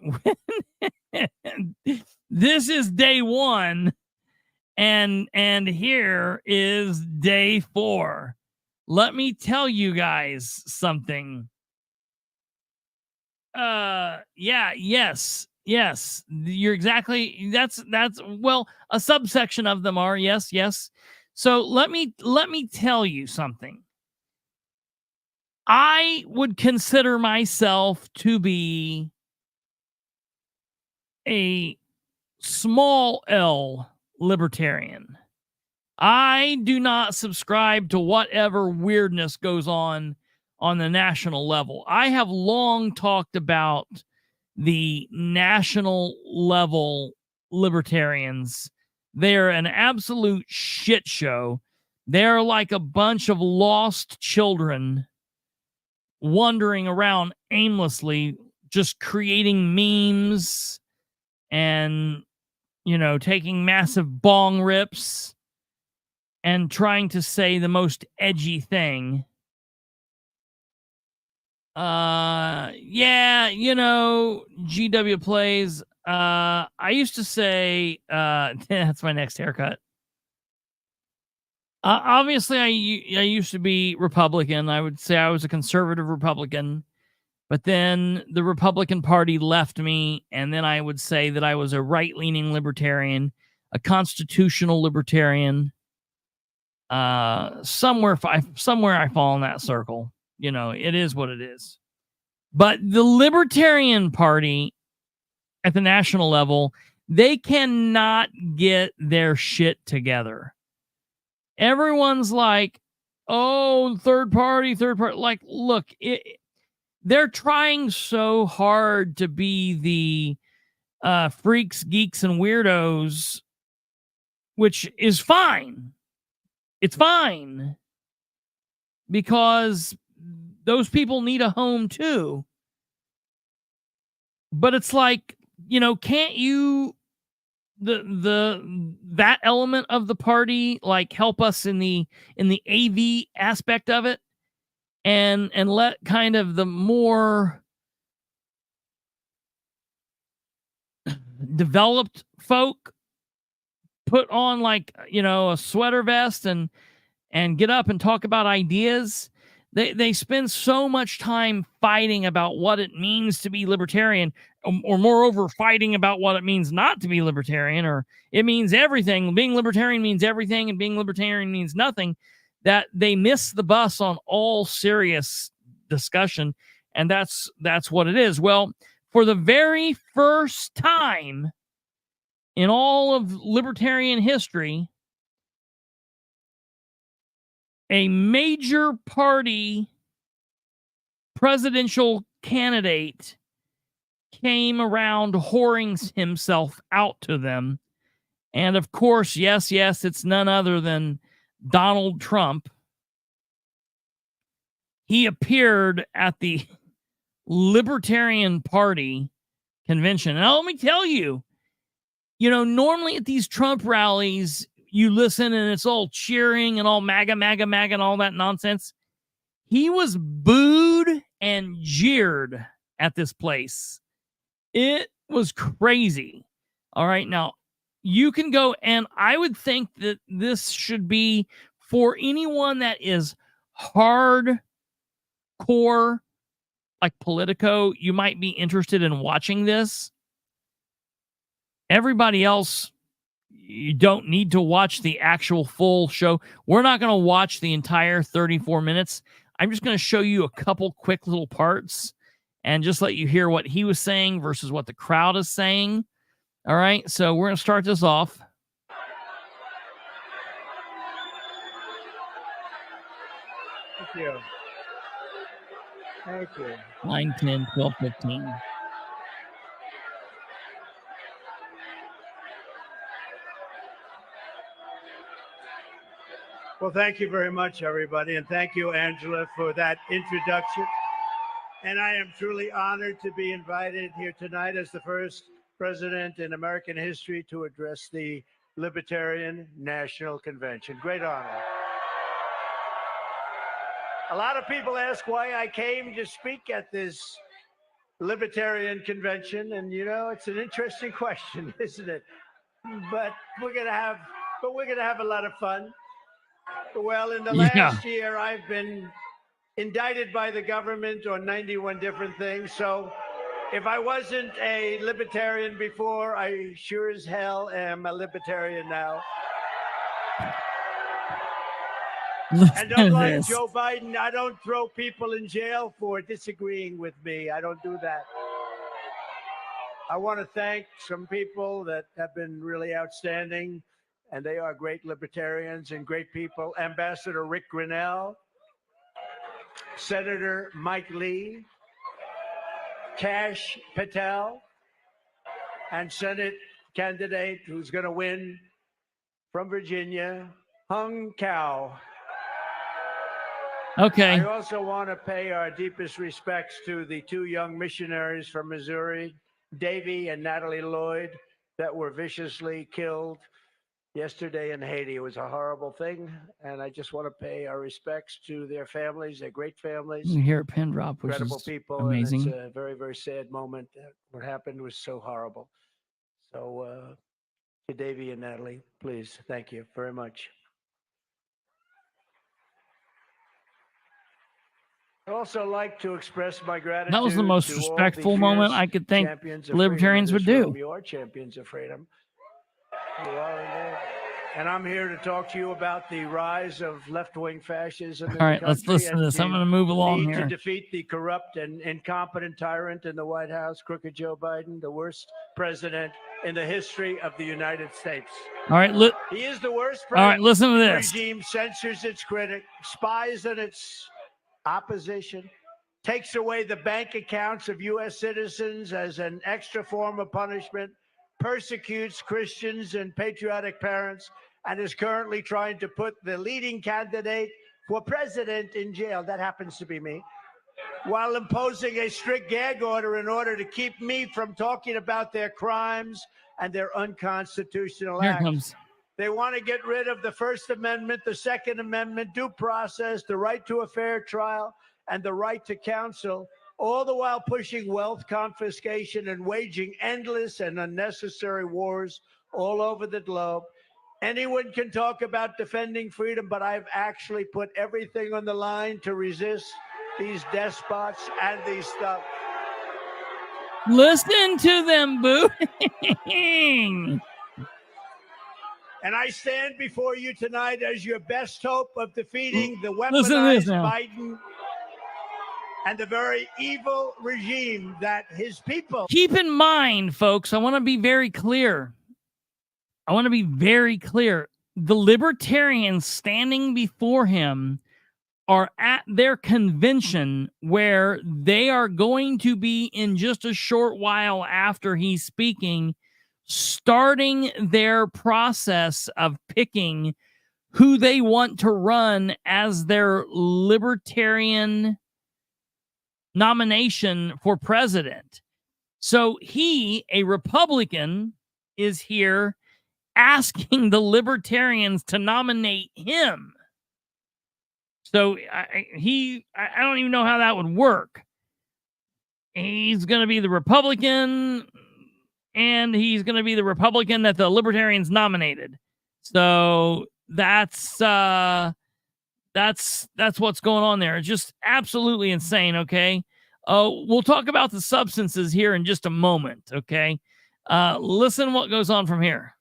this is day 1, and here is day 4. Let me tell you guys something. Yes, you're exactly, that's well, a subsection of them are, yes. So let me tell you something. I would consider myself to be a small L libertarian. I do not subscribe to whatever weirdness goes on the national level. I have long talked about the national level libertarians. They're an absolute shit show. They're like a bunch of lost children wandering around aimlessly, just creating memes and, you know, taking massive bong rips and trying to say the most edgy thing. Yeah, you know, GW plays. I used to say, that's my next haircut. Obviously, I used to be Republican. I would say I was a conservative Republican, but then the Republican Party left me, and then I would say that I was a right-leaning libertarian, a constitutional libertarian. Somewhere I fall in that circle. You know, it is what it is. But the Libertarian Party at the national level, they cannot get their shit together. Everyone's like, oh, third party. Like, look, they're trying so hard to be the freaks, geeks, and weirdos, which is fine. It's fine. Because those people need a home too. But it's like, you know, can't you that element of the party like help us in the AV aspect of it and let kind of the more developed folk put on, like, you know, a sweater vest and get up and talk about ideas. They spend so much time fighting about what it means to be libertarian, or moreover, fighting about what it means not to be libertarian, or it means everything. Being libertarian means everything, and being libertarian means nothing, that they miss the bus on all serious discussion, and that's what it is. Well, for the very first time in all of libertarian history, a major party presidential candidate came around whoring himself out to them. And of course, yes, it's none other than Donald Trump. he appeared at the Libertarian Party convention. And let me tell you, normally at these Trump rallies, you listen and it's all cheering and all MAGA, MAGA, MAGA, and all that nonsense. He was booed and jeered at this place. It was crazy. All right. Now, you can go, and I would think that this should be for anyone that is hardcore, like Politico. You might be interested in watching this. Everybody else, you don't need to watch the actual full show. We're not going to watch the entire 34 minutes. I'm just going to show you a couple quick little parts and just let you hear what he was saying versus what the crowd is saying. All right, so we're going to start this off. Thank you. Thank you. 9, 10, 12, 15. Well, thank you very much, everybody. And thank you, Angela, for that introduction. And I am truly honored to be invited here tonight as the first president in American history to address the Libertarian National Convention. Great honor. A lot of people ask why I came to speak at this Libertarian Convention. And, it's an interesting question, isn't it? But we're going to have a lot of fun. Well, in the last year, I've been indicted by the government on 91 different things. So if I wasn't a libertarian before, I sure as hell am a libertarian now. And don't like Joe Biden, I don't throw people in jail for disagreeing with me. I don't do that. I want to thank some people that have been really outstanding, and they are great libertarians and great people. Ambassador Rick Grinnell, Senator Mike Lee, Kash Patel, and Senate candidate who's going to win from Virginia, Hung Cao. Okay. I also want to pay our deepest respects to the two young missionaries from Missouri, Davy and Natalie Lloyd, that were viciously killed yesterday in Haiti. It was a horrible thing, and I just want to pay our respects to their families. They're great families. You hear a pin drop, which Incredible is people, amazing. And it's a very, very sad moment. What happened was so horrible. So to Davy and Natalie, please, thank you very much. I'd also like to express my gratitude. That was the most to all respectful the moment fierce I could think champions of libertarians freedom would in this do. room. You are champions of freedom. You are indeed. And I'm here to talk to you about the rise of left-wing fascism in All right, the let's country listen to and this. I'm the going to move along need here. to defeat the corrupt and incompetent tyrant in the White House, crooked Joe Biden, the worst president in the history of the United States. All right, He is the worst all right, listen to president. this. Regime censors its critic, spies on its opposition, takes away the bank accounts of U.S. citizens as an extra form of punishment, persecutes Christians and patriotic parents, and is currently trying to put the leading candidate for president in jail. That happens to be me. While imposing a strict gag order in order to keep me from talking about their crimes and their unconstitutional Here it acts. comes. They want to get rid of the First Amendment, the Second Amendment, due process, the right to a fair trial, and the right to counsel, all the while pushing wealth confiscation and waging endless and unnecessary wars all over the globe. Anyone can talk about defending freedom, but I've actually put everything on the line to resist these despots and these stuff. Listen to them booing. And I stand before you tonight as your best hope of defeating the Listen to this weaponized now. Biden and the very evil regime that his people. Keep in mind, folks, I want to be very clear. The libertarians standing before him are at their convention where they are going to be in just a short while after he's speaking, starting their process of picking who they want to run as their Libertarian nomination for president. So he, a Republican, is here asking the Libertarians to nominate him. So I don't even know how that would work. He's going to be the Republican, and he's going to be the Republican that the Libertarians nominated. So that's what's going on there. It's just absolutely insane. Okay. We'll talk about the substances here in just a moment. Okay. Listen what goes on from here.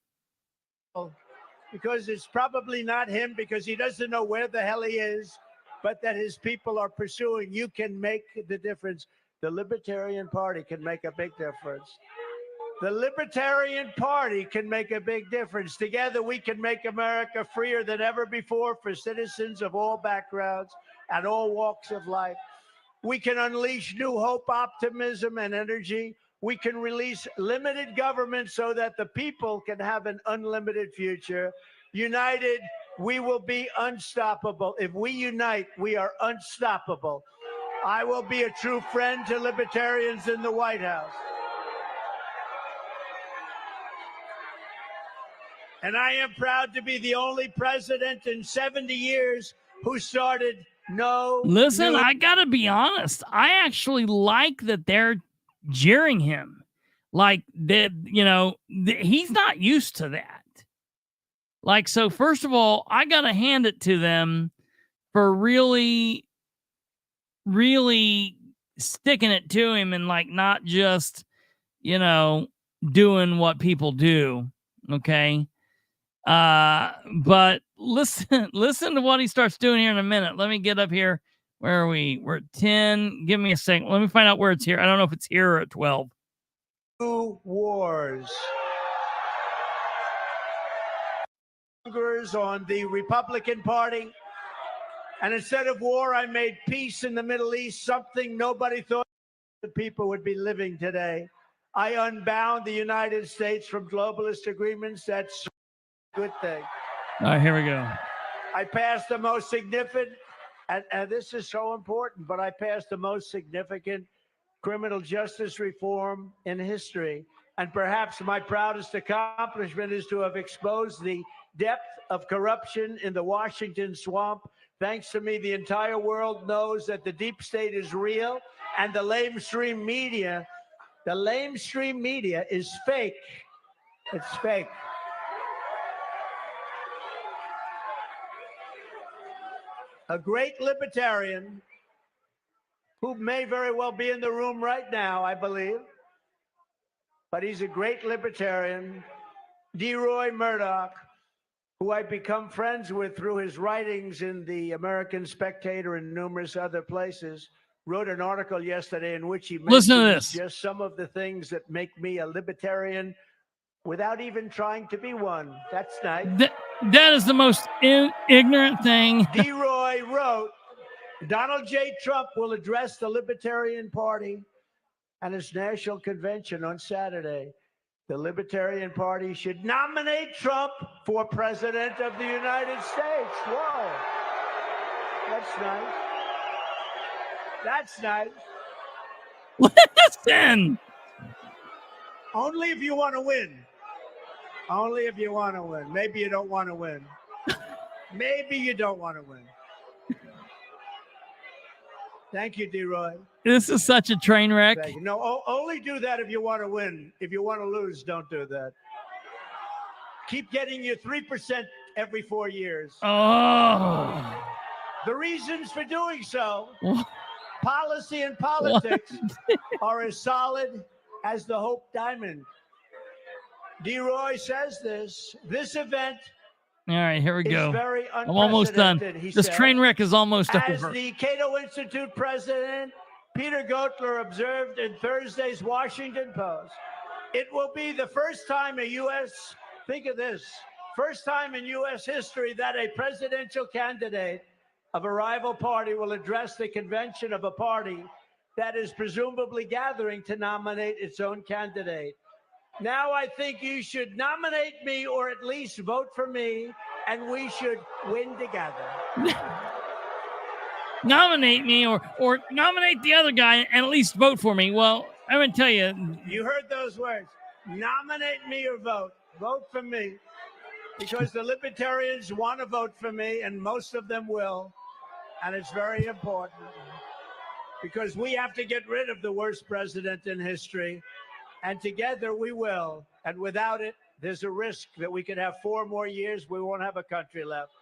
Because it's probably not him, because he doesn't know where the hell he is, but that his people are pursuing. You can make the difference. The Libertarian Party can make a big difference. The Libertarian Party can make a big difference. Together, we can make America freer than ever before for citizens of all backgrounds and all walks of life. We can unleash new hope, optimism, and energy. We can release limited government so that the people can have an unlimited future. United, we will be unstoppable. If we unite, we are unstoppable. I will be a true friend to libertarians in the White House. And I am proud to be the only president in 70 years who started no. Listen, I gotta be honest. I actually like that they're jeering him. Like that, he's not used to that. Like, so first of all, I gotta hand it to them for really, really sticking it to him and like not just, doing what people do. Okay. But listen to what he starts doing here in a minute. Let me get up here. Where are we? We're at 10. Give me a second. Let me find out where it's here. I don't know if it's here or at 12. Two wars. On the Republican Party. And instead of war, I made peace in the Middle East, something nobody thought the people would be living today. I unbound the United States from globalist agreements. That's a good thing. All right, here we go. I passed the most significant, and this is so important, but I passed the most significant criminal justice reform in history. And perhaps my proudest accomplishment is to have exposed the depth of corruption in the Washington swamp. Thanks to me, the entire world knows that the deep state is real, and the lamestream media is fake. It's fake. A great libertarian who may very well be in the room right now, I believe, but he's a great libertarian, DeRoy Murdoch, who I've become friends with through his writings in the American Spectator and numerous other places, wrote an article yesterday in which he mentions just some of the things that make me a libertarian without even trying to be one. That's nice. That is the most ignorant thing. DeRoy wrote, Donald J. Trump will address the Libertarian Party and its national convention on Saturday. The Libertarian Party should nominate Trump for president of the United States. Whoa. That's nice. That's nice. Listen. Only if you want to win. Only if you want to win. Maybe you don't want to win. Maybe you don't want to win. Thank you, DeRoy. This is such a train wreck. No, only do that if you want to win. If you want to lose, don't do that. Keep getting your 3% every 4 years. Oh. The reasons for doing so, policy and politics, are as solid as the Hope Diamond. DeRoy says this event. All right, here we go. Very I'm almost done. This train wreck is almost As over. the Cato Institute president, Peter Gotler, observed in Thursday's Washington Post, it will be the first time think of this, first time in U.S. history that a presidential candidate of a rival party will address the convention of a party that is presumably gathering to nominate its own candidate. Now I think you should nominate me, or at least vote for me, and we should win together. Nominate me or nominate the other guy and at least vote for me. Well, I'm going to tell you. You heard those words. Nominate me or vote. Vote for me. Because the Libertarians want to vote for me, and most of them will. And it's very important. Because we have to get rid of the worst president in history. And together we will. And without it, there's a risk that we could have 4 more years. We won't have a country left.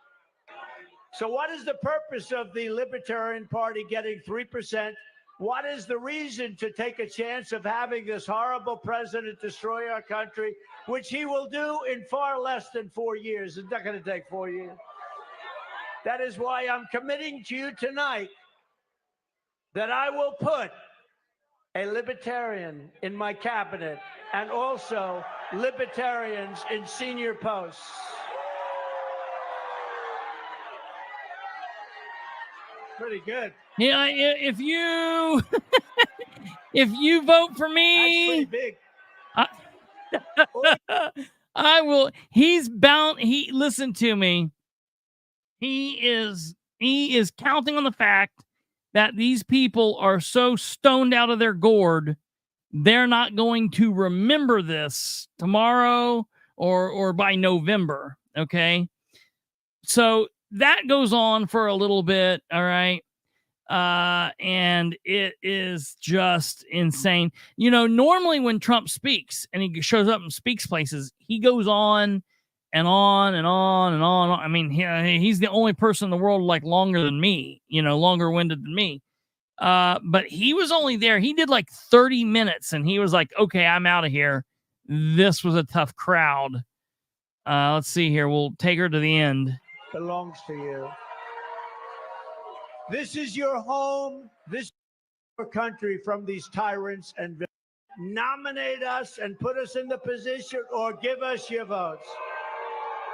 So what is the purpose of the Libertarian Party getting 3%? What is the reason to take a chance of having this horrible president destroy our country, which he will do in far less than 4 years? It's not going to take 4 years. That is why I'm committing to you tonight that I will put a libertarian in my cabinet and also libertarians in senior posts. Pretty good. Yeah, if you if you vote for me, that's pretty big. I will. He's bound. Listen to me. He is counting on the fact that these people are so stoned out of their gourd, they're not going to remember this tomorrow or by November. Okay, so that goes on for a little bit. All right. And it is just insane. You know, normally when Trump speaks and he shows up and speaks places, he goes on and on and on and on. I mean, he's the only person in the world like longer than me, longer winded than me. But he was only there. He did like 30 minutes and he was like, okay, I'm out of here. This was a tough crowd. Let's see here. We'll take her to the end. Belongs to you. This is your home. This is your country from these tyrants and villains. Nominate us and put us in the position or give us your votes.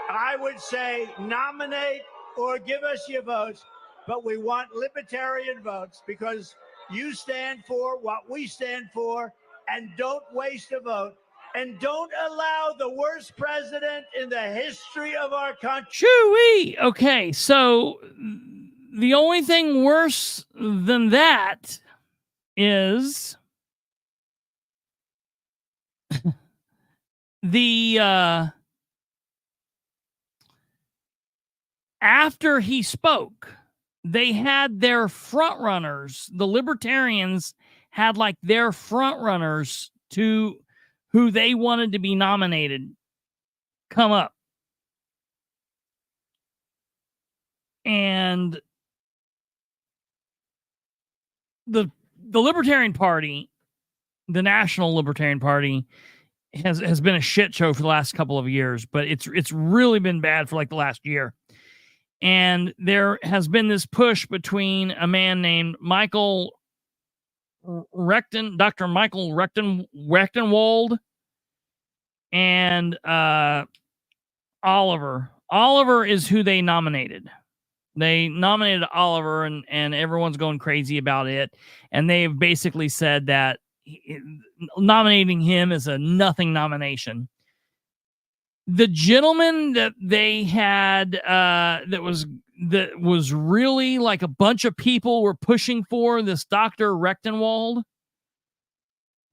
I would say nominate or give us your votes, but we want libertarian votes because you stand for what we stand for, and don't waste a vote. And don't allow the worst president in the history of our country. Shoo-wee! Okay, so the only thing worse than that is the after he spoke, they had their front runners. The Libertarians had like their front runners to who they wanted to be nominated come up. And the Libertarian Party, the National Libertarian Party, has been a shit show for the last couple of years, but it's really been bad for like the last year. And there has been this push between a man named Dr. Michael Rechtenwald and Oliver. Oliver is who they nominated. They nominated Oliver, and everyone's going crazy about it. And they've basically said that nominating him is a nothing nomination. The gentleman that they had that was really like a bunch of people were pushing for, this Dr. Rechtenwald.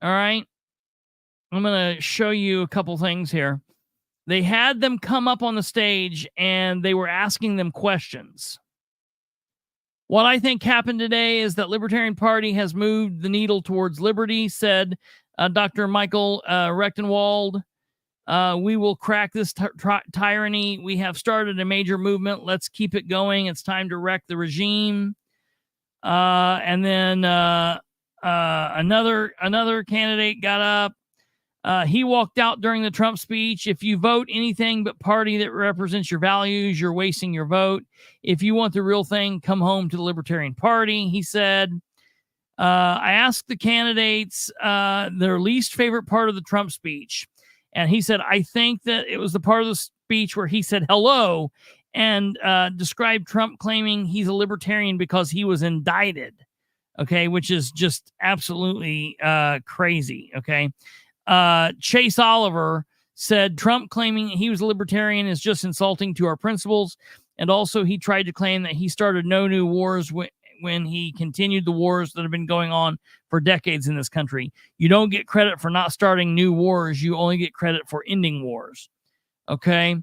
All right. I'm going to show you a couple things here. They had them come up on the stage and they were asking them questions. What I think happened today is that Libertarian Party has moved the needle towards liberty, said Dr. Michael Rechtenwald. We will crack this tyranny. We have started a major movement. Let's keep it going. It's time to wreck the regime. And then another candidate got up. He walked out during the Trump speech. If you vote anything but party that represents your values, you're wasting your vote. If you want the real thing, come home to the Libertarian Party, he said. I asked the candidates their least favorite part of the Trump speech. And he said, I think that it was the part of the speech where he said hello and described Trump claiming he's a libertarian because he was indicted. Okay, which is just absolutely crazy. Okay. Chase Oliver said Trump claiming he was a libertarian is just insulting to our principles. And also he tried to claim that he started no new wars when he continued the wars that have been going on for decades in this country. You don't get credit for not starting new wars. You only get credit for ending wars. Okay.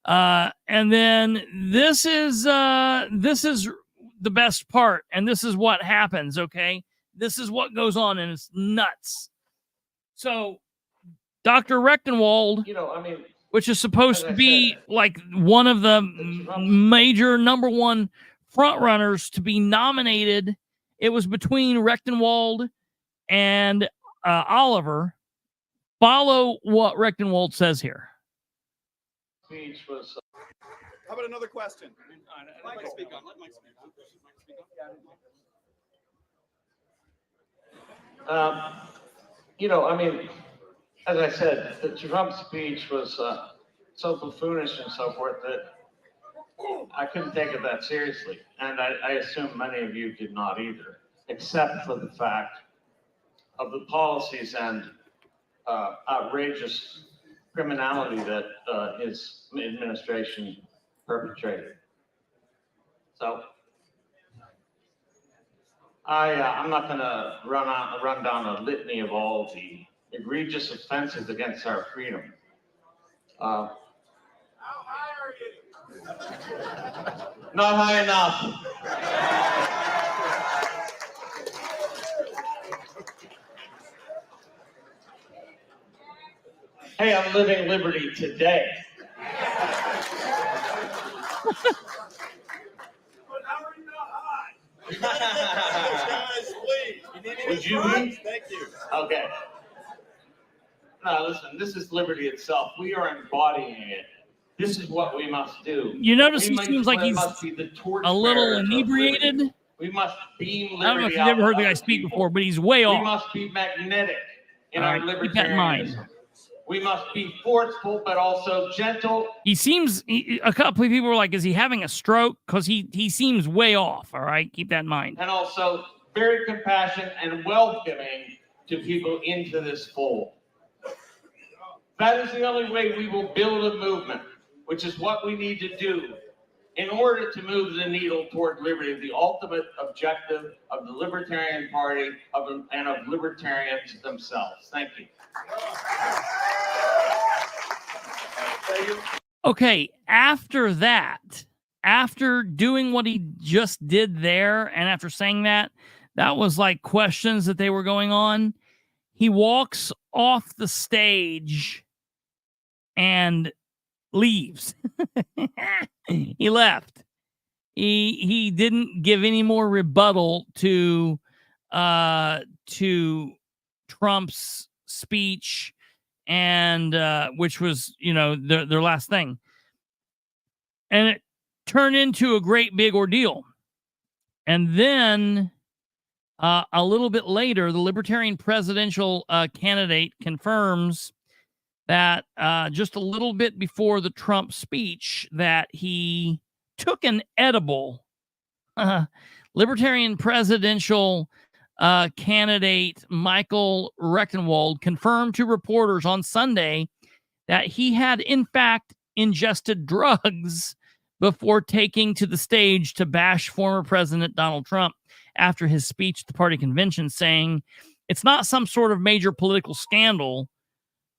And then this is the best part. And this is what happens. Okay. This is what goes on, and it's nuts. So Dr. Rechtenwald, which is supposed to be like one of the major number one front runners to be nominated. It was between Rechtenwald and Oliver. Follow what Rechtenwald says here. Speech was. How about another question? Let Mike speak on. Let Mike speak. As I said, the Trump speech was so buffoonish and so forth that I couldn't take it that seriously. And I assume many of you did not either, except for the fact of the policies and outrageous criminality that his administration perpetrated. So I'm not going to run down a litany of all the egregious offenses against our freedom. How high are you? Not high enough. Hey, I'm living liberty today. Would you be? Thank you. Okay. No, listen, this is liberty itself. We are embodying it. This is what we must do. You notice he seems like he's a little inebriated. We must beam liberty. I don't know if you've ever heard the guy speak before, but he's way off. We must be magnetic in All our right, keep that in mind. libertarianism. We must be forceful, but also gentle. He seems, a couple of people were like, is he having a stroke? Because he seems way off. All right, keep that in mind. And also very compassionate and welcoming to people into this fold. That is the only way we will build a movement, which is what we need to do in order to move the needle toward liberty, the ultimate objective of the Libertarian Party and of libertarians themselves. Thank you. Okay, after that, after doing what he just did there, and after saying that was like questions that they were going on, he walks off the stage and leaves. He left. He didn't give any more rebuttal to Trump's speech, and which was, their last thing. And it turned into a great big ordeal. And then a little bit later, the Libertarian presidential candidate confirms that just a little bit before the Trump speech that he took an edible. Libertarian presidential candidate Michael Rechtenwald confirmed to reporters on Sunday that he had in fact ingested drugs before taking to the stage to bash former President Donald Trump after his speech at the party convention, saying it's not some sort of major political scandal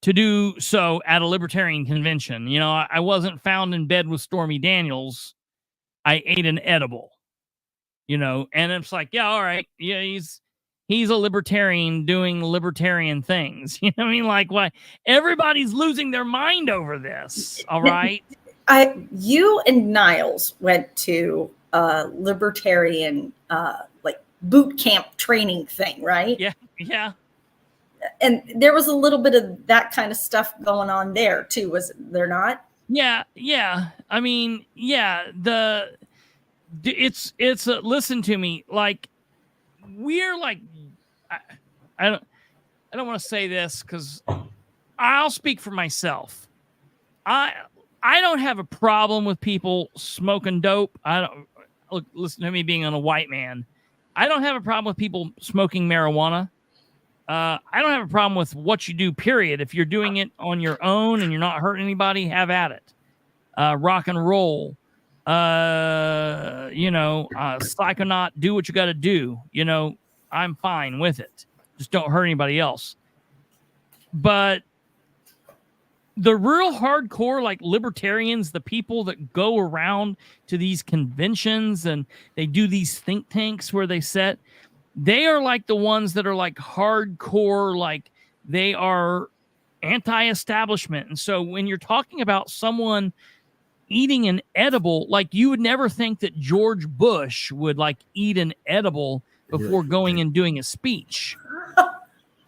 to do so at a libertarian convention. I wasn't found in bed with Stormy Daniels. I ate an edible, and it's like, yeah, all right. Yeah, he's a libertarian doing libertarian things. You know what I mean? Like, why everybody's losing their mind over this. All right. You and Niles went to a libertarian like boot camp training thing, right? Yeah. Yeah. And there was a little bit of that kind of stuff going on there too, was there not? Yeah. Yeah. I mean, yeah, listen to me. Like, we're like, I don't want to say this because I'll speak for myself. I don't have a problem with people smoking dope. Listen to me being a white man. I don't have a problem with people smoking marijuana. I don't have a problem with what you do, period. If you're doing it on your own and you're not hurting anybody, have at it. Rock and roll. Psychonaut, do what you got to do. I'm fine with it. Just don't hurt anybody else. But the real hardcore, like libertarians, the people that go around to these conventions and they do these think tanks where they are like the ones that are like hardcore, like they are anti-establishment. And so when you're talking about someone eating an edible, like you would never think that George Bush would like eat an edible before going and doing a speech.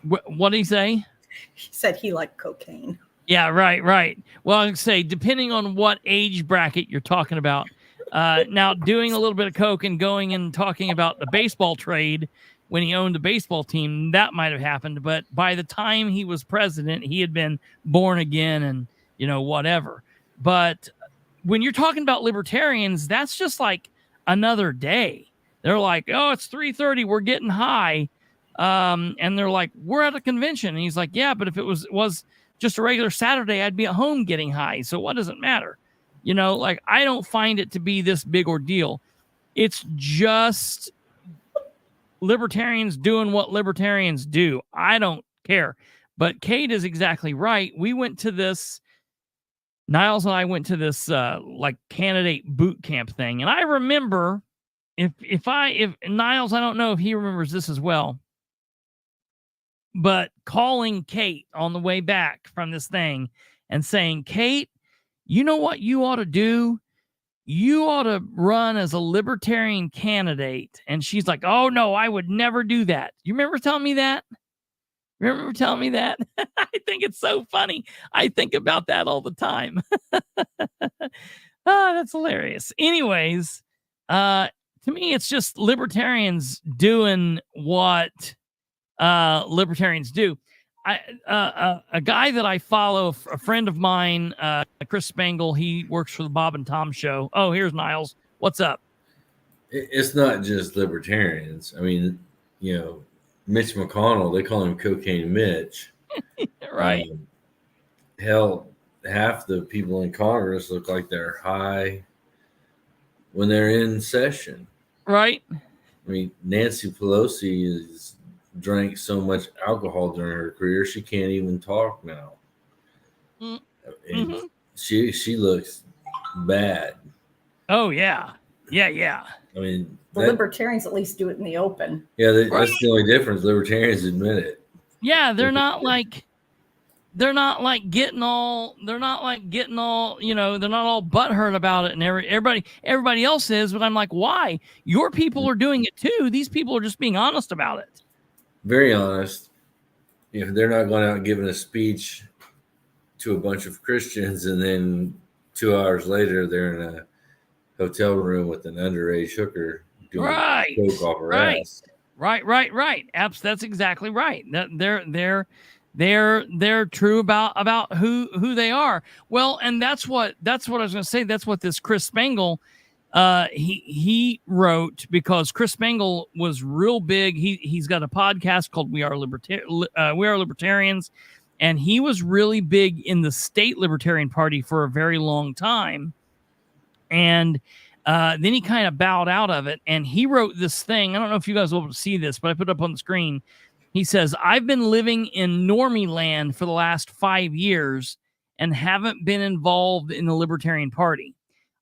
What did he say? He said he liked cocaine. Yeah, right. Well, I'd say depending on what age bracket you're talking about. Now, doing a little bit of coke and going and talking about the baseball trade when he owned the baseball team, that might have happened. But by the time he was president, he had been born again and, whatever. But when you're talking about libertarians, that's just like another day. They're like, oh, it's 3:30. We're getting high. And they're like, we're at a convention. And he's like, yeah, but if it was just a regular Saturday, I'd be at home getting high. So what does it matter? I don't find it to be this big ordeal. It's just libertarians doing what libertarians do. I don't care. But Kate is exactly right. We went to this, Niles and I went to this candidate boot camp thing. And I remember if Niles, I don't know if he remembers this as well, but calling Kate on the way back from this thing and saying, Kate, you know what you ought to do? You ought to run as a libertarian candidate. And she's like, oh, no, I would never do that. You remember telling me that? Remember telling me that? I think it's so funny. I think about that all the time. That's hilarious. Anyways, to me, it's just libertarians doing what libertarians do. A guy that I follow, a friend of mine, Chris Spangle, he works for the Bob and Tom show. Oh, here's Niles. What's up? It's not just libertarians. I mean, Mitch McConnell, they call him Cocaine Mitch. Right. Hell, half the people in Congress look like they're high when they're in session. Right. I mean, Nancy Pelosi drank so much alcohol during her career, she can't even talk now. And she looks bad. Oh, yeah. Yeah. I mean, The libertarians at least do it in the open. Yeah, that's the only difference. Libertarians admit it. Yeah, they're not like getting all, they're not all butthurt about it, and everybody else is, but I'm like, why? Your people are doing it too. These people are just being honest about it. Very honest. They're not going out and giving a speech to a bunch of Christians, and then 2 hours later they're in a hotel room with an underage hooker doing coke off her ass. Right. That's exactly right. They're true about who they are. Well, and that's what I was going to say. That's what this Chris Spangle he wrote, because Chris Spangle was real big. He's got a podcast called We Are Libertarians, and he was really big in the state Libertarian Party for a very long time. And then he kind of bowed out of it, and he wrote this thing. I don't know if you guys will be able to see this, but I put it up on the screen. He says, I've been living in normie land for the last 5 years and haven't been involved in the Libertarian Party.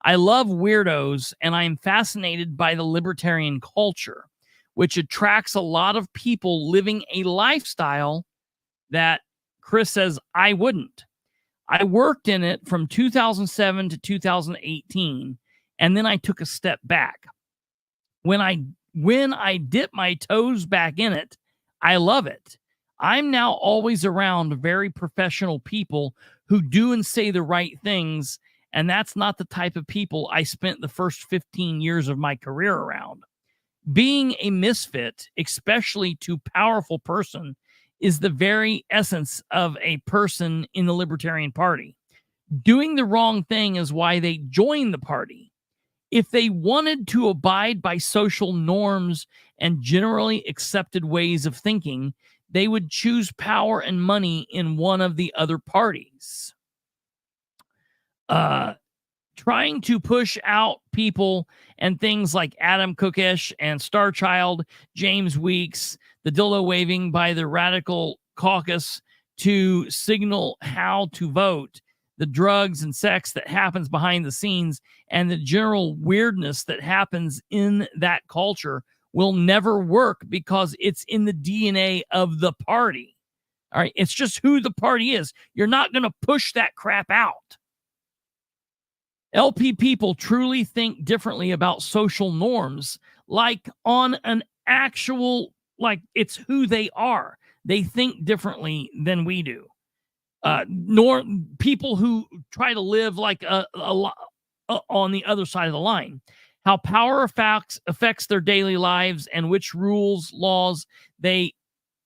I love weirdos, and I am fascinated by the libertarian culture, which attracts a lot of people living a lifestyle that Chris says I wouldn't. I worked in it from 2007 to 2018, and then I took a step back. When I dip my toes back in it, I love it. I'm now always around very professional people who do and say the right things, and that's not the type of people I spent the first 15 years of my career around. Being a misfit, especially to powerful person, is the very essence of a person in the Libertarian Party. Doing the wrong thing is why they joined the party. If they wanted to abide by social norms and generally accepted ways of thinking, they would choose power and money in one of the other parties. Trying to push out people and things like Adam Cookish and Starchild, James Weeks, the dildo waving by the Radical Caucus to signal how to vote, the drugs and sex that happens behind the scenes, and the general weirdness that happens in that culture will never work because it's in the DNA of the party. All right. It's just who the party is. You're not going to push that crap out. LP people truly think differently about social norms, like on an actual, like it's who they are. They think differently than we do. Nor people who try to live like on the other side of the line. How power affects their daily lives and which rules, laws they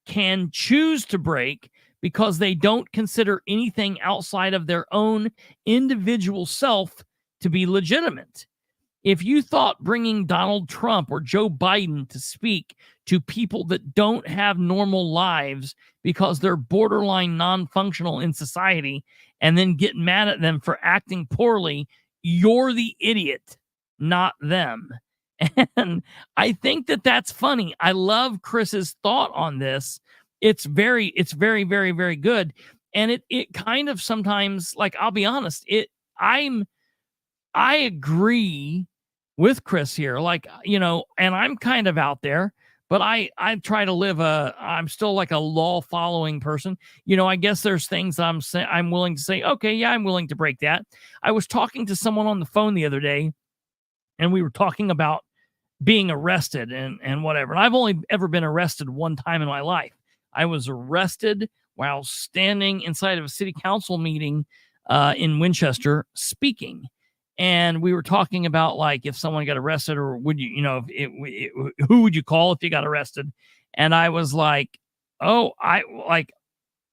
can choose to break because they don't consider anything outside of their own individual self to be legitimate. If you thought bringing Donald Trump or Joe Biden to speak to people that don't have normal lives because they're borderline non-functional in society and then get mad at them for acting poorly, you're the idiot, not them. And I think that that's funny. I love Chris's thought on this. It's very, very, very good. And it kind of sometimes, like, I'll be honest, I agree with Chris here, like, you know, and I'm kind of out there, but I try to live I'm still like a law following person. You know, I guess there's things I'm willing to say, okay, yeah, I'm willing to break that. I was talking to someone on the phone the other day and we were talking about being arrested and whatever. And I've only ever been arrested one time in my life. I was arrested while standing inside of a city council meeting in Winchester speaking. And we were talking about, like, if someone got arrested, or would you, you know, who would you call if you got arrested? And I was like,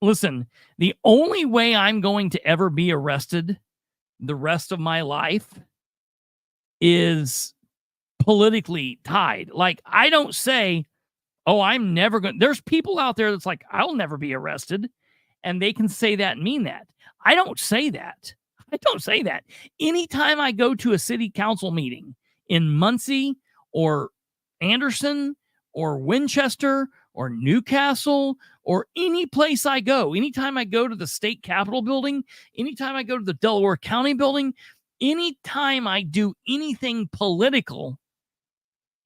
listen, the only way I'm going to ever be arrested the rest of my life is politically tied. Like, I don't say, oh, I'm never going to, there's people out there that's like, I'll never be arrested. And they can say that and mean that. I don't say that. I don't say that. Anytime I go to a city council meeting in Muncie or Anderson or Winchester or Newcastle or any place I go, anytime I go to the state capitol building, anytime I go to the Delaware County building, anytime I do anything political,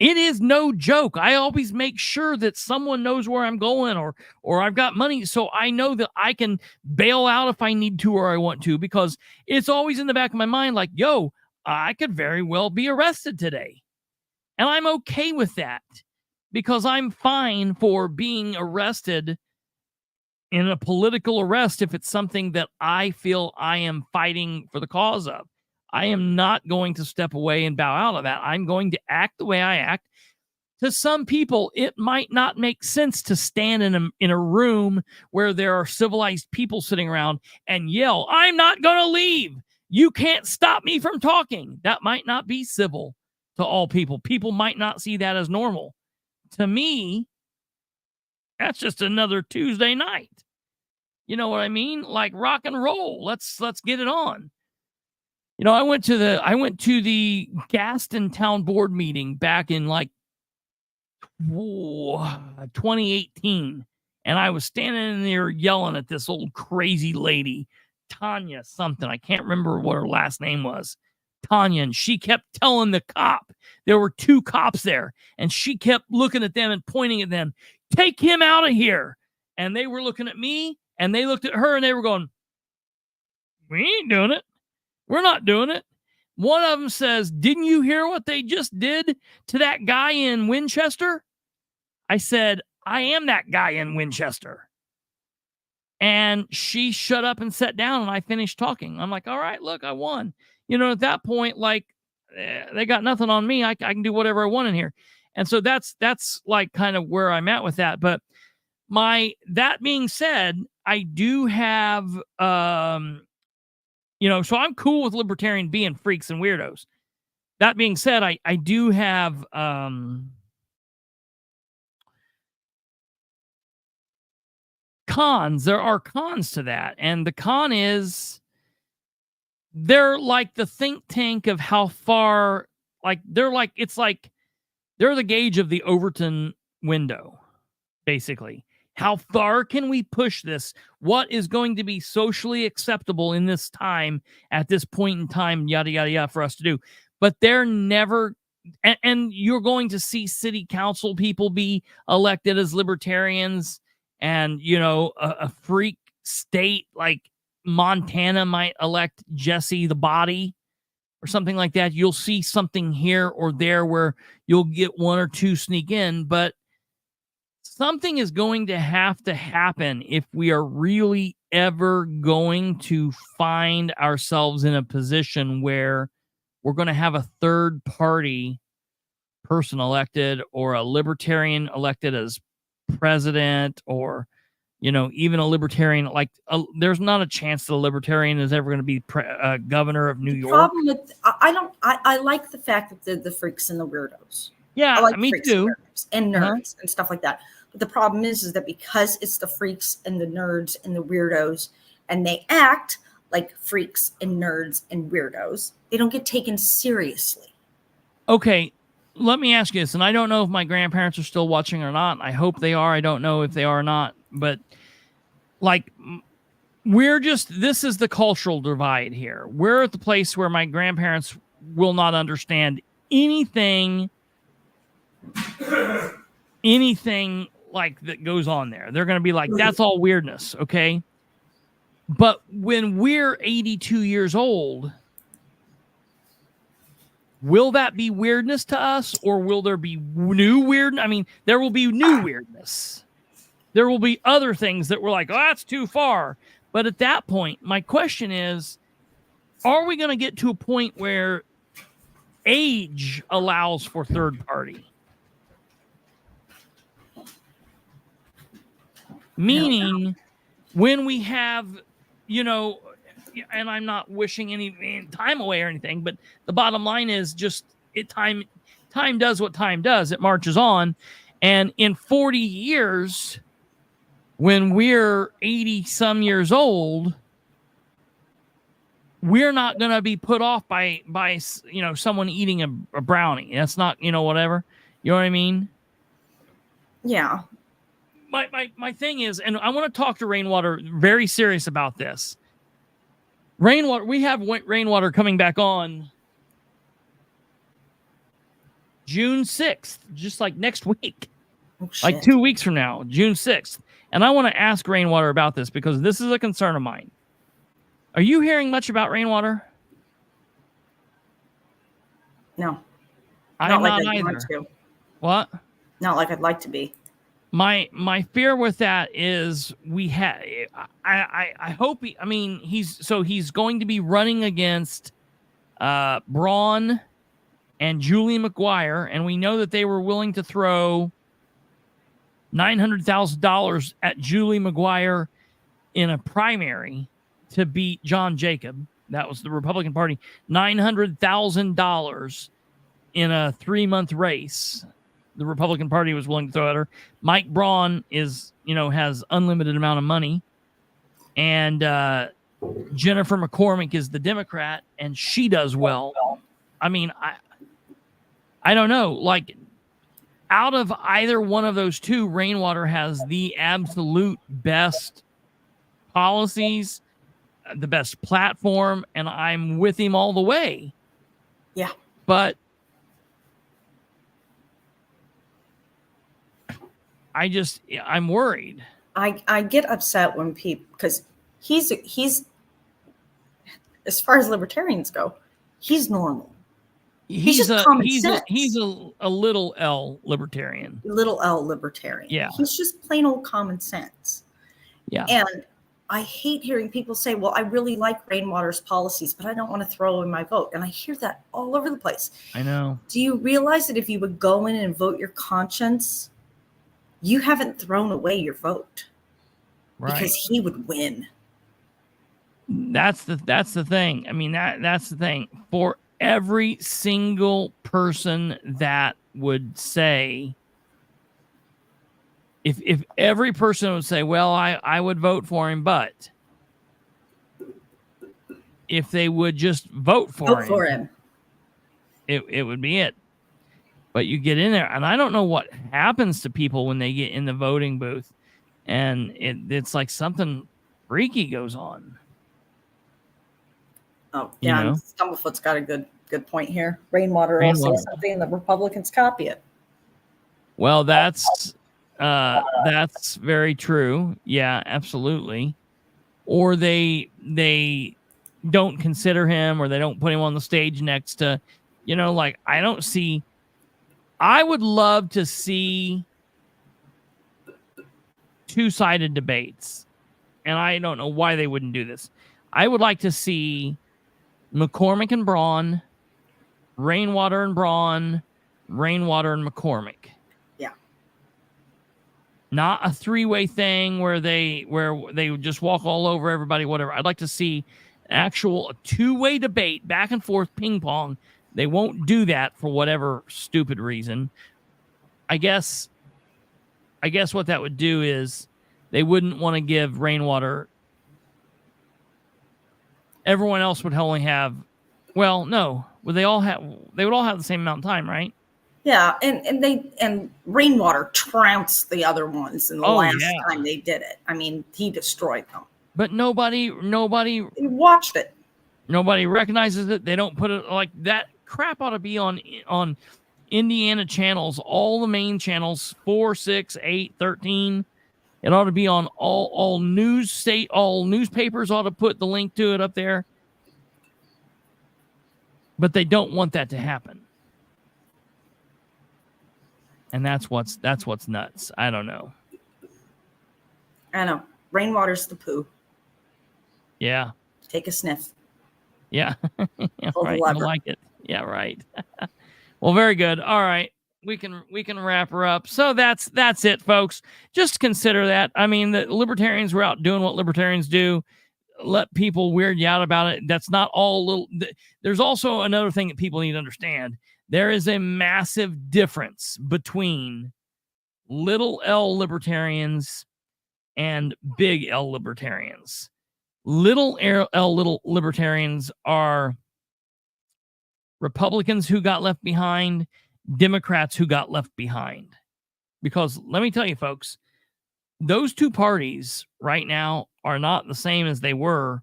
it is no joke. I always make sure that someone knows where I'm going or I've got money, so I know that I can bail out if I need to or I want to, because it's always in the back of my mind like, yo, I could very well be arrested today. And I'm okay with that because I'm fine for being arrested in a political arrest if it's something that I feel I am fighting for the cause of. I am not going to step away and bow out of that. I'm going to act the way I act. To some people, it might not make sense to stand in a room where there are civilized people sitting around and yell, I'm not going to leave. You can't stop me from talking. That might not be civil to all people. People might not see that as normal. To me, that's just another Tuesday night. You know what I mean? Like rock and roll. Let's get it on. You know, I went to the Gaston Town Board meeting back in like 2018, and I was standing in there yelling at this old crazy lady, Tanya something. I can't remember what her last name was. Tanya, and she kept telling the cop, there were two cops there, and she kept looking at them and pointing at them, take him out of here. And they were looking at me, and they looked at her, and they were going, we ain't doing it. We're not doing it. One of them says, didn't you hear what they just did to that guy in Winchester? I said, I am that guy in Winchester. And she shut up and sat down, and I finished talking. I'm like, all right, look, I won. You know, at that point, like, they got nothing on me. I can do whatever I want in here. And so that's like kind of where I'm at with that. But that being said, I do have, you know, so I'm cool with libertarian being freaks and weirdos. That being said, I do have cons. There are cons to that. And the con is they're like the think tank of how far, they're the gauge of the Overton window, basically. How far can we push this? What is going to be socially acceptable in this time, at this point in time, yada, yada, yada, for us to do. But they're never, and you're going to see city council people be elected as libertarians, and, a freak state like Montana might elect Jesse the Body or something like that. You'll see something here or there where you'll get one or two sneak in, but something is going to have to happen if we are really ever going to find ourselves in a position where we're going to have a third party person elected, or a libertarian elected as president, or, even a libertarian. There's not a chance that a libertarian is ever going to be governor of New York. Problem with, I like the fact that they're the freaks and the weirdos. Yeah, I like me freaks too. And nerds and stuff like that. But the problem is that because it's the freaks and the nerds and the weirdos, and they act like freaks and nerds and weirdos, they don't get taken seriously. Okay, let me ask you this, and I don't know if my grandparents are still watching or not. I hope they are. I don't know if they are or not. But, this is the cultural divide here. We're at the place where my grandparents will not understand anything that goes on there. They're going to be like, that's all weirdness, okay? But when we're 82 years old, will that be weirdness to us, or will there be new weird? I mean, there will be new weirdness. There will be other things that we're like, oh, that's too far. But at that point, my question is, are we going to get to a point where age allows for third party? Meaning, when we have, and I'm not wishing any time away or anything, but the bottom line is just time does what time does. It marches on. And in 40 years, when we're 80 some years old, we're not going to be put off by someone eating a brownie. That's not, whatever. You know what I mean? Yeah. My thing is, and I want to talk to Rainwater very serious about this. Rainwater, we have Rainwater coming back on June 6th, just like next week, like 2 weeks from now, June 6th. And I want to ask Rainwater about this because this is a concern of mine. Are you hearing much about Rainwater? No. I'm not like I'd either. want to. What? Not like I'd like to be. My fear with that is I hope he's going to be running against Braun and Julie McGuire, and we know that they were willing to throw $900,000 at Julie McGuire in a primary to beat John Jacob. That was the Republican Party. $900,000 in a 3-month race. The Republican Party was willing to throw at her. Mike Braun has unlimited amount of money. And Jennifer McCormick is the Democrat, and she does well. I mean, I don't know. Like, out of either one of those two, Rainwater has the absolute best policies, the best platform, and I'm with him all the way. Yeah. But I'm worried. I get upset when people, because he's as far as libertarians go, he's normal. He's just common sense. He's a little L libertarian. Little L libertarian. Yeah. He's just plain old common sense. Yeah. And I hate hearing people say, well, I really like Rainwater's policies, but I don't want to throw in my vote. And I hear that all over the place. I know. Do you realize that if you would go in and vote your conscience, you haven't thrown away your vote? Right. Because he would win. That's the thing. I mean, that's the thing. For every single person that would say, if every person would say, well, I would vote for him, but if they would just vote for him, it would be it. But you get in there, and I don't know what happens to people when they get in the voting booth, and it's like something freaky goes on. Oh, yeah. You know? Stumblefoot's got a good point here. Rainwater will say something, and the Republicans copy it. Well, that's very true. Yeah, absolutely. Or they don't consider him, or they don't put him on the stage next to, like, I would love to see two-sided debates, and I don't know why they wouldn't do this. I would like to see McCormick and Braun, Rainwater and Braun, Rainwater and McCormick. Yeah. Not a three-way thing where they would just walk all over everybody, whatever. I'd like to see actual two-way debate, back and forth, ping pong. They won't do that for whatever stupid reason. I guess what that would do is they wouldn't want to give Rainwater. Everyone else would only have, well, no, would they would all have the same amount of time, right? Yeah, and Rainwater trounced the other ones in the last time they did it. I mean, he destroyed them. But nobody watched it. Nobody recognizes it. They don't put it like that. Crap ought to be on Indiana channels, all the main channels, 4, 6, 8, 13. It ought to be on all newspapers ought to put the link to it up there. But they don't want that to happen. And that's what's nuts. I don't know. I know. Rainwater's the poo. Yeah. Take a sniff. Yeah. Right. I like it. Yeah, right. Well, very good. All right. We can wrap her up. So that's it, folks. Just consider that. I mean, the libertarians were out doing what libertarians do. Let people weird you out about it. That's not all little. There's also another thing that people need to understand. There is a massive difference between little L libertarians and big L libertarians. Little libertarians are Republicans who got left behind, Democrats who got left behind. Because let me tell you, folks, those two parties right now are not the same as they were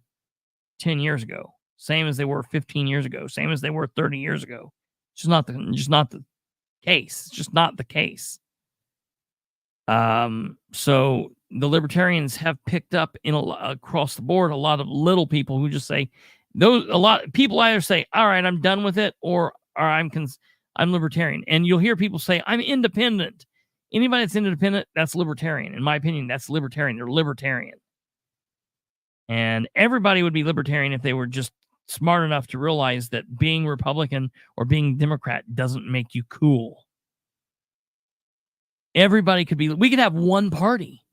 10 years ago, same as they were 15 years ago, same as they were 30 years ago. It's just not the case. It's just not the case. So the libertarians have picked up across the board a lot of little people who just say, a lot of people either say, all right, I'm done with it, or I'm libertarian. And you'll hear people say, I'm independent. Anybody that's independent, that's libertarian. In my opinion, that's libertarian. They're libertarian. And everybody would be libertarian if they were just smart enough to realize that being Republican or being Democrat doesn't make you cool. Everybody we could have one party.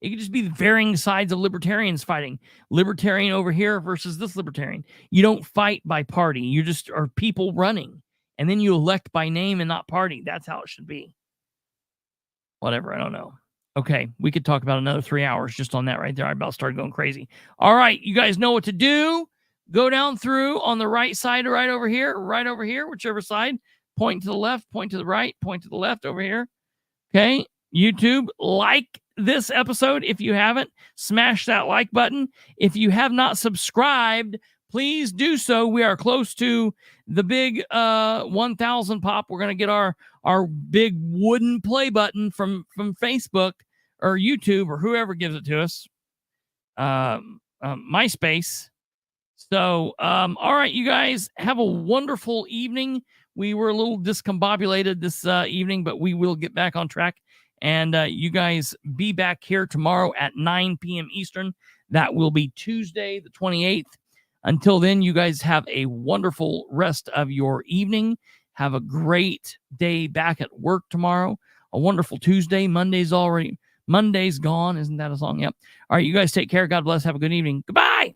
It could just be the varying sides of libertarians fighting. Libertarian over here versus this libertarian. You don't fight by party. You just are people running. And then you elect by name and not party. That's how it should be. Whatever, I don't know. Okay, we could talk about another 3 hours just on that right there. I about started going crazy. All right, you guys know what to do. Go down through on the right side, right over here, whichever side. Point to the left, point to the right, point to the left over here. Okay, YouTube, like this episode if you haven't. Smash that like button. If you have not subscribed, please do so. We are close to the big 1,000 pop. We're going to get our big wooden play button from Facebook or YouTube or whoever gives it to us. MySpace. So, all right, you guys have a wonderful evening. We were a little discombobulated this evening, but we will get back on track. And you guys be back here tomorrow at 9 p.m. Eastern. That will be Tuesday, the 28th. Until then, you guys have a wonderful rest of your evening. Have a great day back at work tomorrow. A wonderful Tuesday. Monday's gone. Isn't that a song? Yep. All right, you guys take care. God bless. Have a good evening. Goodbye.